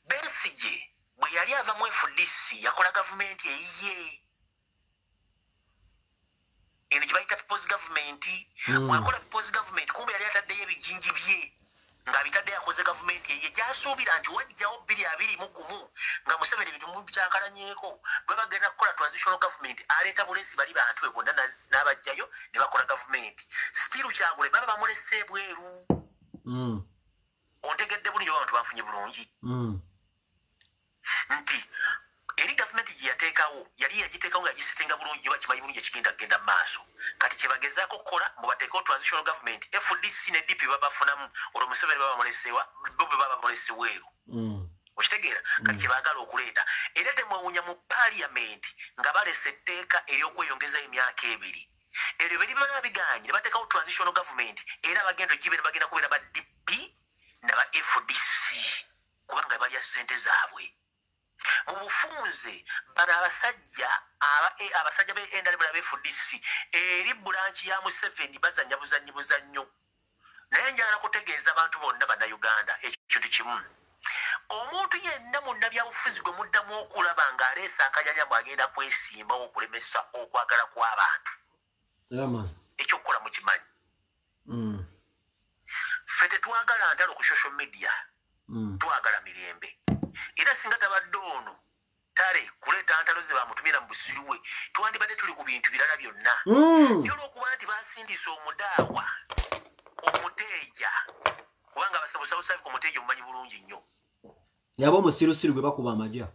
Besigye bwe yali ava mu FDC yakola gavumenti eyiye eno gye bayita people's government bwakola people's government kumbe yali ataddeyo ebijinji bye ng'abitadde yakoze gavumenti eyiye gyasuubira nti wajjawo 2021 nga Museveni ebintu byakalanyeeko bwe bagenda kukola transitional government aleeta bulesi bali bantu be bonna n'abajjayo ne bakola gavumenti stiru Kyagulanyi baba bamulese ebweru ontegedde bulungi abantu banfunye bulungi nti eri gavumenti gye yateekawo yali yagiteekawo nga yagisetenga bulungi nyo bakimanyi bulungi ekigenda kugenda mu maaso kati kye bagezaako kukola mbu bateekawo transitional government FDC ne DP babafunamu olwo Museveni baba bamulesewa bo bwe baba bamulese weeru okitegeera kati kye baagala okuleeta era temwewuunya mu parliament nga balesa etteeka ery'okweyongeza emyaka 2 eryo be libala biganye ne bateekawo transitional government era bagenda ogibeera bagenda kubeera ba DP n'aba FDC kubanga balya ssente zaabwe mu bufunze bano abasajja be NRM n'aba FDC eri bulanki ya Museveni bazanya buzannyo naye njagala kutegeeza abantu bonna bannayuganda ekintu kimu omuntu yenna mu nnabyabufuzi gwe muddamu okulaba ng'aleesa akajanja bw'agenda kwesimbawo okulemesa okwagala kw'abantu ekyokukola mukimanyi ffe tetwagala ntalo ku social media twagala mirembe era singa tabadde ono tale kuleeta ntalo ze bamutumira mu busiruwe twandibadde tuli ku bintu birala byonna naye olw'okuba nti basindisa omudaawa omuteeja kubanga abasabusabusaafi ku muteeja omumanyi bulungi nnyo yaba omusirusiru gwe bakuba amajja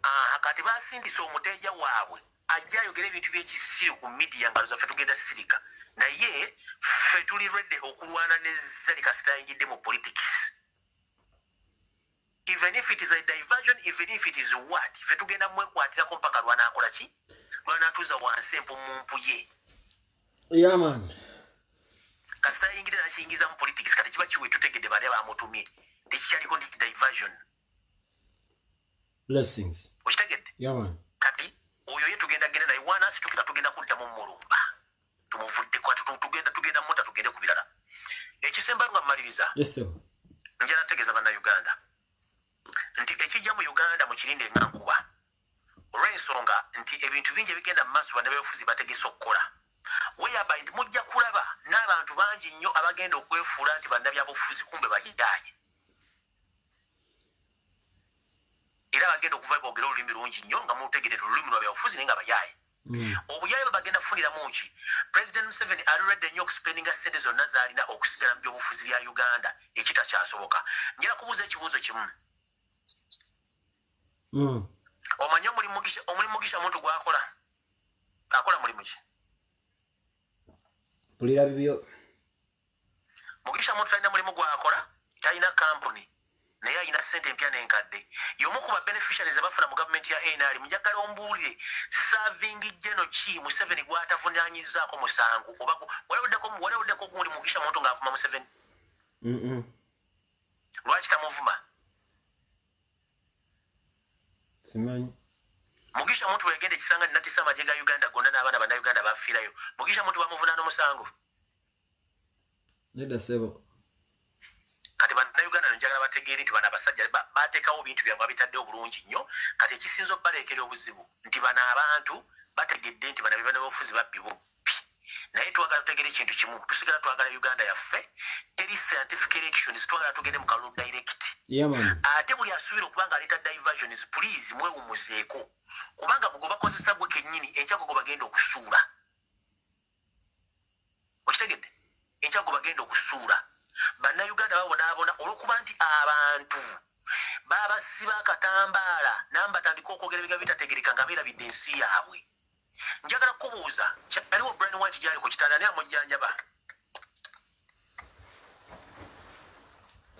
kati basindisa omuteeja waabwe ajja ayogera ebintu by'ekisiru ku midiya nga lozaffe tugenda sirika naye ffe tuli redde okulwana ne Zali kasita ayingidde mu politics even if it is a diversion even if it is what ffe tugenda mwekwatirako mpaka lwanaakola ki lwanaatuuza wansi empumumpu ye kasita ayingidde nakiyingiza mu politics kati kiba kiwe tutegedde bali abamutumye tekikyaliko ndi diversion blessings okitegedde kati oyo ye tugenda genda naye wanasi tugenda kuddamu mulumba tumuvuddeko tugenda mota tugende ku birala ekisemba nga mmaliriza njala tegeeza bannayuganda nti ekijja mu Uganda mukirinde nga nkuba olw'ensonga nti ebintu bingi ebigenda mu maaso bannabyabufuzi bategese okukola weyaba nti mujja kulaba n'abantu bangi nnyo abagenda okwefuula nti bannabyabufuzi kumbe bayidaaye era bagenda okuva boogera olulimi lungi nnyo nga mutegerera olulimi lwa byabufuzi naye nga bayaaye obuyaaye bwe bagenda kufuniramu ki President Museveni alredde nnyo okuspendinga ssente zonna z'alina okusigala mu byobufuzi bya Uganda ekitakyasoboka njala kubuuza ekibuuzo kimu omanyi omulimu Mugisha muntu gwakola akola mulimu ki pulira bibyo Mugisha muntu talina mulimu gwakola talina kampuni naye alina ssente empya n'enkadde y'omu ku babeneficiaries abafuna mu gavumenti ya NRM njagala ombuulire serving general ki Museveni gw'atavunaanyizaako musango oba walewoddeko gundi Mugisha muntu ng'avuma Museveni lwaki tamuvuma simanyi Mugisha muntu bwegenda ekisanga nnatisa amagye ga Uganda gonna n'abaana bannayuganda bafiirayo Mugisha muntu bamuvunaana omusango nedda sebo kati bannayuganda njagala bategeere nti bano abasajja bateekawo bintu byabwe babitaddewo bulungi nnyo kati ekisinza okubaleekera obuzibu nti bano abantu bategedde nti bano bannabyabufuzi babbi bubbi naye twagala tutegere ekintu kimu tusigala twagala Uganda yaffe teri scientific elections twagala tugende mu kalulu direct ate buli asuubira okuba nga aleeta diversions please mwewumuzeeko kubanga bwe bakozesa gwe kennyini enkyago bagenda okusuula okitegedde enkyago bagenda okusuula bannayuganda babonaabona olw'okuba nti abantu babasiba akatambaala namba batandika okwogera ebigambo bitategereka nga beerabidde ensi yaabwe njagala kubuuza kyaliwo Brian White gyali ku kitanda naye amujjanjaba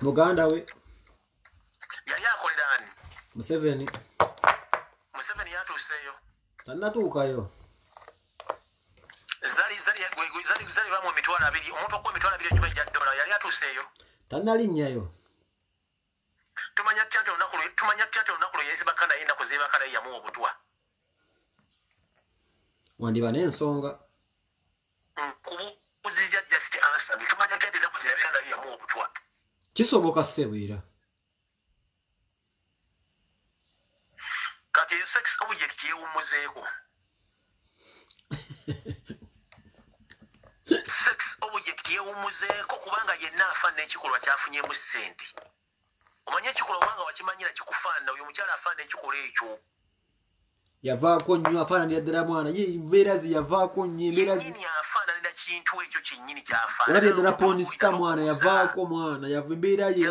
muganda we yali akolera ani Museveni yatuuseeyo tannatuukayo zali bamu emitwalo 2 omuntu okuwa emitwalo 2 enyuma ejja dola yali atuuseeyo tannalinnyayo tumanya tutya nti olunaku lwe yeesibakana ye ennaku zeebakana ye yamuwa obutwa wandiba n'ensonga kubuuzizya just answer tumanya tutya nti ennaku zeebakana ye yamuwa obutwa kisoboka ssebwira kati sex object yeewummuzeeko sex object yeewummuzeeko kubanga yenna afaanana ekikolwa kyafunyemu ssente omanye ekikolwa obanga wakimanyira kikufaanana oyo omukyala afaanana ekikolwa ekyo yavaako nnyo afaananira ddala mwana ye embeera ze yavaako nnyo embeera nnyini afaananira kintu ekyo kyennyini kyafaanana olabye ddala ponisita mwana yavaako mwana embeera ye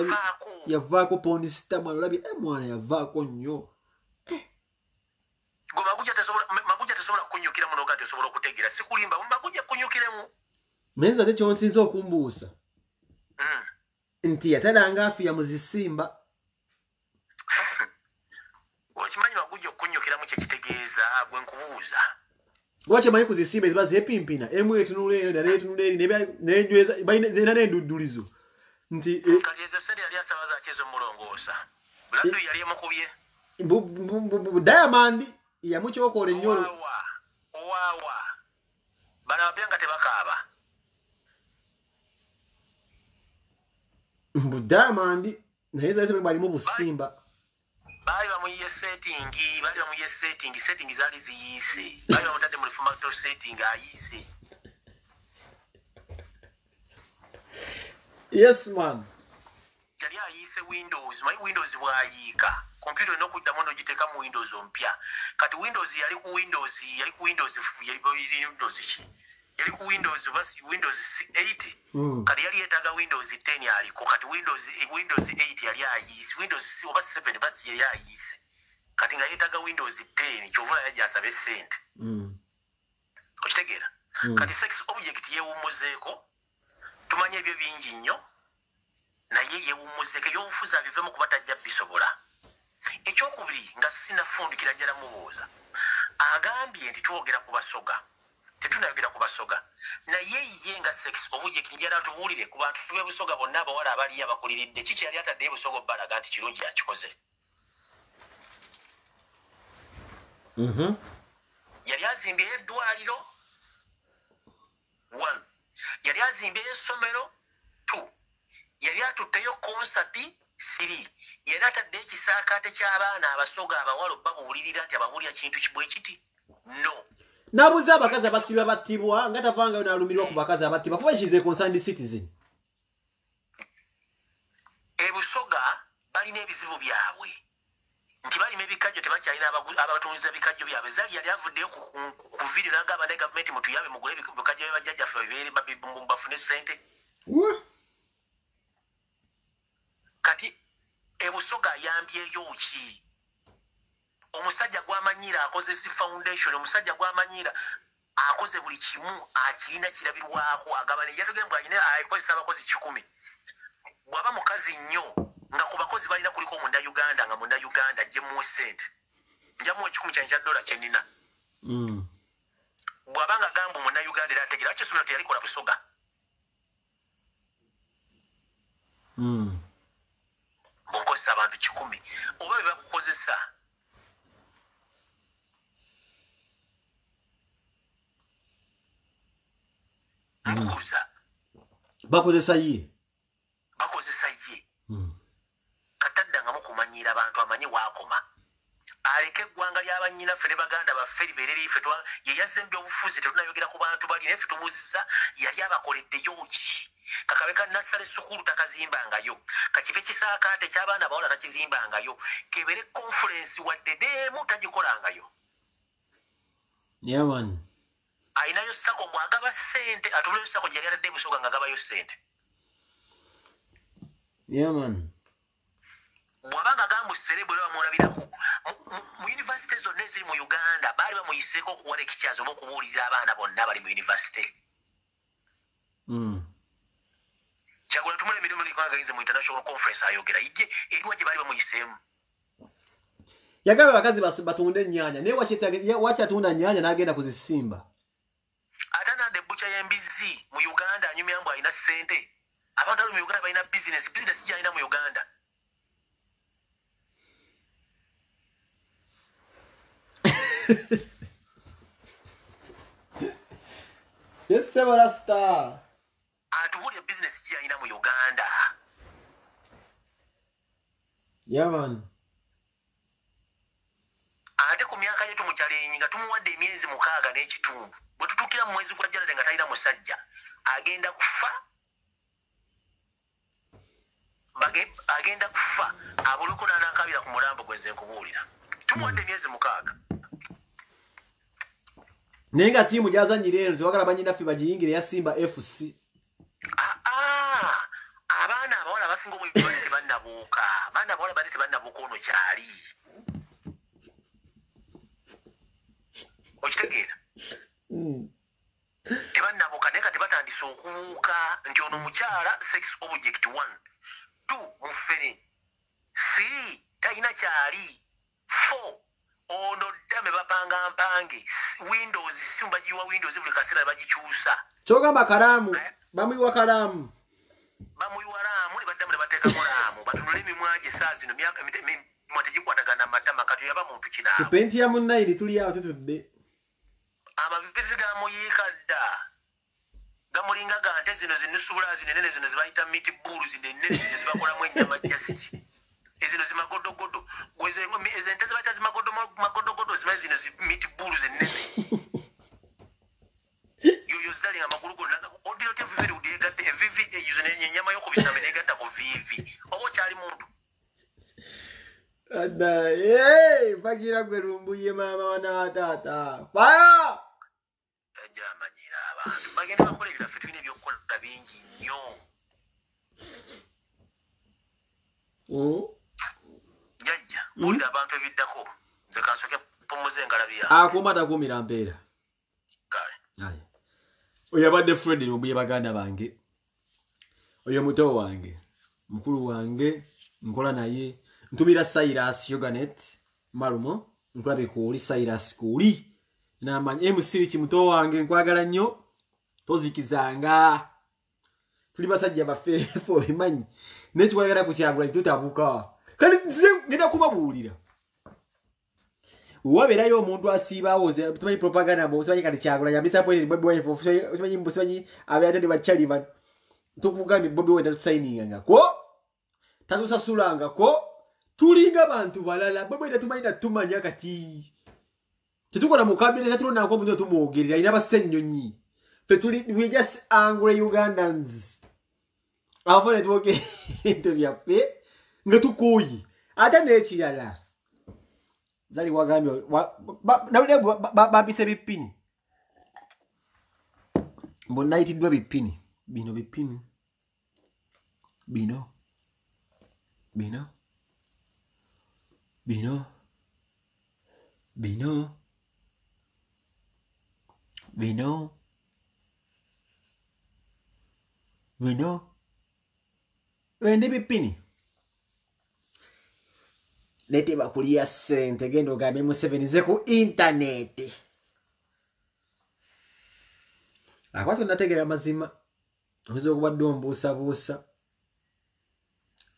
yavaako ponisita mwana olabye mwana yavaako nnyo gwe maguja tesobola kukunyukira muno gati osobola okutegeera sikulimba maguja kunyukiremu naye nze ate kyonsinza okumbuusa nti yatalanga afiya mu zisimba okimanyi maguja okunyukiramu kyekitegeeza gwe nkubuuza lwaki amanyi ku zisimba eziba zeepimpina emu etunula eno dala etunula eri nenjweza zirina n'enduddulizo nti kati ezo sente yali asaba zaki ez'omulongoosa laddu yali emukubye Diamond yamukyokola ennyo owaawa bano abapya nga tebakaaba mbu Diamond naye zazime balimu busimba baali bamuyiye setting zaali ziyiise baali bamutadde mu reformato setting ayiise yes man yali ayiise windows mayi windows bwayiika computer olina okuddamu n'ogiteeka mu windows ompya kati windows yali ku windows windows 8 kati yali yeetaaga windows 10 aliko kati windows 8 yali ayiise windows oba 7 basi yali ayiise kati nga yeetaaga windows 10 kyova yajja asabe ssente okitegeera kati sex object yeewummuzeeko tumanye ebyo bingi nnyo naye yeewummuzeeko ebyobufuzi abivemu kuba tajja bisobola ekyokubiri nga sinafundikira njala mubuuza agambye nti twogera ku basoga tetunayogera ku basoga naye ye nga sex object njala tubuulire ku bantu b'ebusoga bonna abawala abaliyo abakuliridde kiki yali ataddeyo ebusoga obbalaga nti kirungi yakikoze yali azimbyeyo eddwaliro 1 yali azimbyeyo essomero 2 yali atutteyo konsati 3 yali ataddeyo ekisaakaate ky'abaana abasoga abawala babuulirira nti ababuulira kintu kibwe kiti no nabuze abakazi abasibwa battibwa nga tavangayo n'alumirwa ku bakazi abattibwa kuba ekize concerned citizen ebusoga balina ebizibu byabwe nti balima ebikajjo tebakyalina abatunziza bikajjo byabwe zali yali avuddeyo ku vidiyo n'agamba ne gavumenti mutuyabe mugule ebikajjo byebajjajjaffe babeere bafune ssente kati ebusoga ayambyeyo ki omusajja gw'amanyiira akoze si foundation omusajja gw'amanyiira akoze buli kimu akirina kirabirwako agabane yatogera mbu alina akozesa abakozi 10 bw'aba mukazi nnyo nga ku bakozi balina kuliko munnauganda nga munnauganda ajjemuwa ssente njamuwa $10 kyenina bw'aba nga gamba munnauganda era ategeera lwaki essomero teyalikola busoga bw'okozesa abantu 10 oba bye bakukozesa mbuuza bakozesa ye kataddangamu kumanyiira abantu amanyi waakoma aleke eggwanga ly'abannyinaffe ne baganda baffe libeere liife yeyazembya obufuzi tetunayogera ku bantu bali naye ffe tubuuziza yali abakoleddeyo ki kakabe ka nassale sukulu takazimbangayo kakibe kisaakaate ky'abaana bawala takizimbangayo kebere conference wadde deemu tagikolangayo yaman ayinayo sako mwagaba ssente atubuleyo sako gyali atadde ebusoga nga agabayo ssente yaman wabanga gamu cerebro bamulabirako mu university zonna eziri mu Uganda bali bamuyiseeko okuwa lectures oba okubuuliza abaana bonna bali mu university. Kyagulanyi tumulemere muri kwagayize mu international conference ayogera ije eriwa gye bali bamuyiseemu. Yagaba bakazi batunde ennyanya naye wachi atunda ennyanya n'agenda kuzisimba. Atanadde butcha y'embizi mu Uganda anyumya mbu alina ssente. Abantu abali mu Uganda balina business gy'alina mu Uganda. Yes, Sebara Star. Atubulya business gy'alina mu Uganda. Yeah, man. Ate ku myaka yetu mu Kyalenyi nga tumuwadde emyezi 6 n'ekitundu. Bwe tutuukira mu mwezi gwa January nga talina musajja agenda kufa. Agenda kufa abuluko n'akabira ku mulambo gweze nkubuulira. Tumuwadde emyezi 6. Nenga timu gyazanyira eno twagala banyinaffe bagiyingire ya Simba FC. Abaana abawala basinga obuyinza tebannabuuka. Abaana abawala bali tebannabuuka ono kyali. Okitegeera? Tebannabuuka naye kati batandise okubuuka nti ono mukyala sex object 1 2 mufere 3 talina kyali 4 ono dame bapanga mpange Windows simba jiwa Windows buli kaseera bagikyusa Kyogamba kalamu bamuyiwa kalamu bamuyiwa lamu ne baddamu ne bateeka mulamu batunule emimwaje saa zino myaka mwategikwatagana matama kati yaba muntu kinaawo tupenti ya munnairi tuli awo tutudde amavizi gamuyiika dda gamulinga gante zino zinusubula zinenene zino zibayita meat bulls zinenene zino zibakolamu ennyama jasiki ezino zimagodogodo gwezengo ezente zibayita zimagodogodo zibaye zino meat bulls zinenene yoyo zali amagulu gonna odiyo te vivi udiyegatte evivi eyuzene ennyama y'okubisame negatta ku vivi oba kyali muntu Ada, hey, bagira gwe rumbuye mama wana tata. Fire! Jamanyira abantu bagenda bakola ebiraffe tulina ebyokukola bingi nnyo. Jajja bulira abantu ebiddako nze kansoke pumuze ngalabi yange. Akumata kumira mpeera. Kale. Ayi. Oyo abadde Fred rumbuye baganda bange. Oyo muto wange. Mukulu wange nkola naye. Ntumira Cyrus Yoganet malumo nkulabe kuli Cyrus kuli na manyi MC kimuto wange nkwagala nnyo tozikizanga tuli basajja bafefo bimanyi nekikwagala ku Kyagulanyi tutabuka kali nze ngenda kubabuulira waberayo omuntu asiibawo tumanyi propaganda bo tumanyi kali Kyagulanyi abisa point Bobi Wine tumanyi abayatende bachali ba tukugambye Bobi Wine tusayininga ko tatusasulanga ko tulinga bantu balala Bobi Wine tumanyi tumanya kati tetukola mukabire tetulona ko muno tumuogerera ina basennyonyi fe tuli we just angry Ugandans avone tuoge interview pe nga tukoyi ate nekirala zali wagambye nawule babise bipini mbona itidwa bipini bino bipini bino wende bipini lete bakulia sente gendo gambe mu 7 ze ku internet akwatu nategera mazima ozo kubadde ombuusa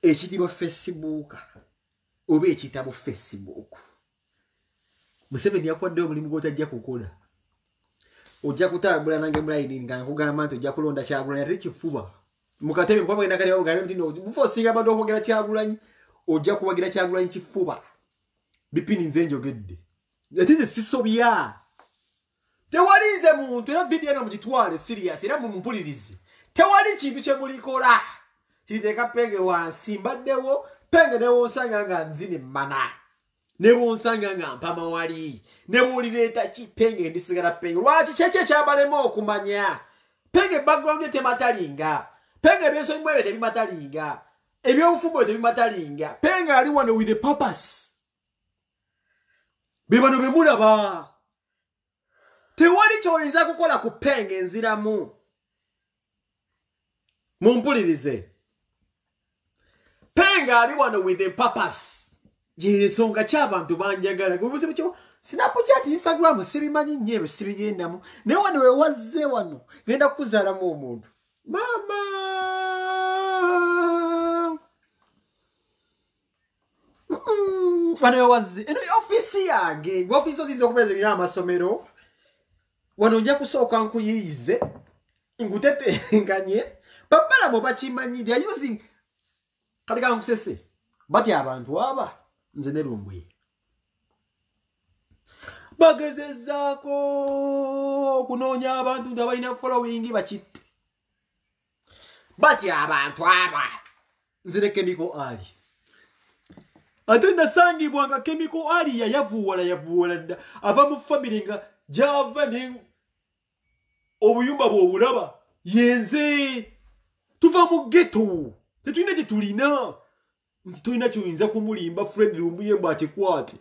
ekitibwa Facebook obe ekitabo Facebook Museveni yakwadde omulimu gotajja kukola ojja kutambula nange mulaini nga nkugamba nti ojja kulonda Kyagulanyi ate kifuba mukatebe kwa bagenda kali bagambe nti no bufosinga bado okwogera Kyagulanyi ojja kuwagira Kyagulanyi kifuba bipini nze njogedde ate sisobya tewalinze muntu era video eno mugitwale serious era mumpulirize tewali kintu kye mulikola kiteka penge wansi mbaddewo penge ne wonsanga nga nzine mana ne wonsanga nga mpama wali ne mulireta ki penge ndisigala penge lwaki cheche kyabalemo okumanya penge background ete matalinga penge byenso mwebe tebi matalinga ebyobufumbo tebimatalinga penga ali wano with a purpose bebano bemulaba tewali kyoyinza kukola ku penga enziramu mumpulirize penga ali wano with a purpose jesonga ky'abantu banjagala gubuzibu kyo Snapchat Instagram sibimanyi nyero sibigendamu ne wano we wazze wano genda kuzaalamu omuntu mama wano wazze eno office yange office ozinze okubeza bina amasomero wano nja kusooka nkuyirize ngutetenganye babala mo bakimanyi they are using kalika nkusese bati abantu aba nze ne lumbwe bagezezzaako okunoonya abantu nti abalina following bakitte bati abantu aba nze ne Chemical Ali ate nasangibwa nga Chemical Ali yavuwala dda ava mu family nga gyava ne obuyumba bw'obulaba yenze tuva mu ghetto tetulina kye tulina nti tulina kyoyinza kumulimba Fred Lumbuye bw'akikwate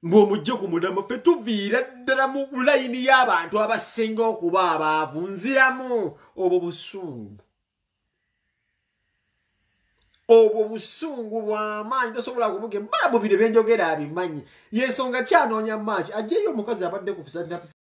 ng'omujje ku mudama ffe tuviira ddala mu layini y'abantu abasinga okuba abaavu nziramu obwo busungu bw'amaanyi tosobola kubuge bala bubire byenjogera abimanyi yensonga kyanoonya maaki ajjeyo omukazi abadde kufusa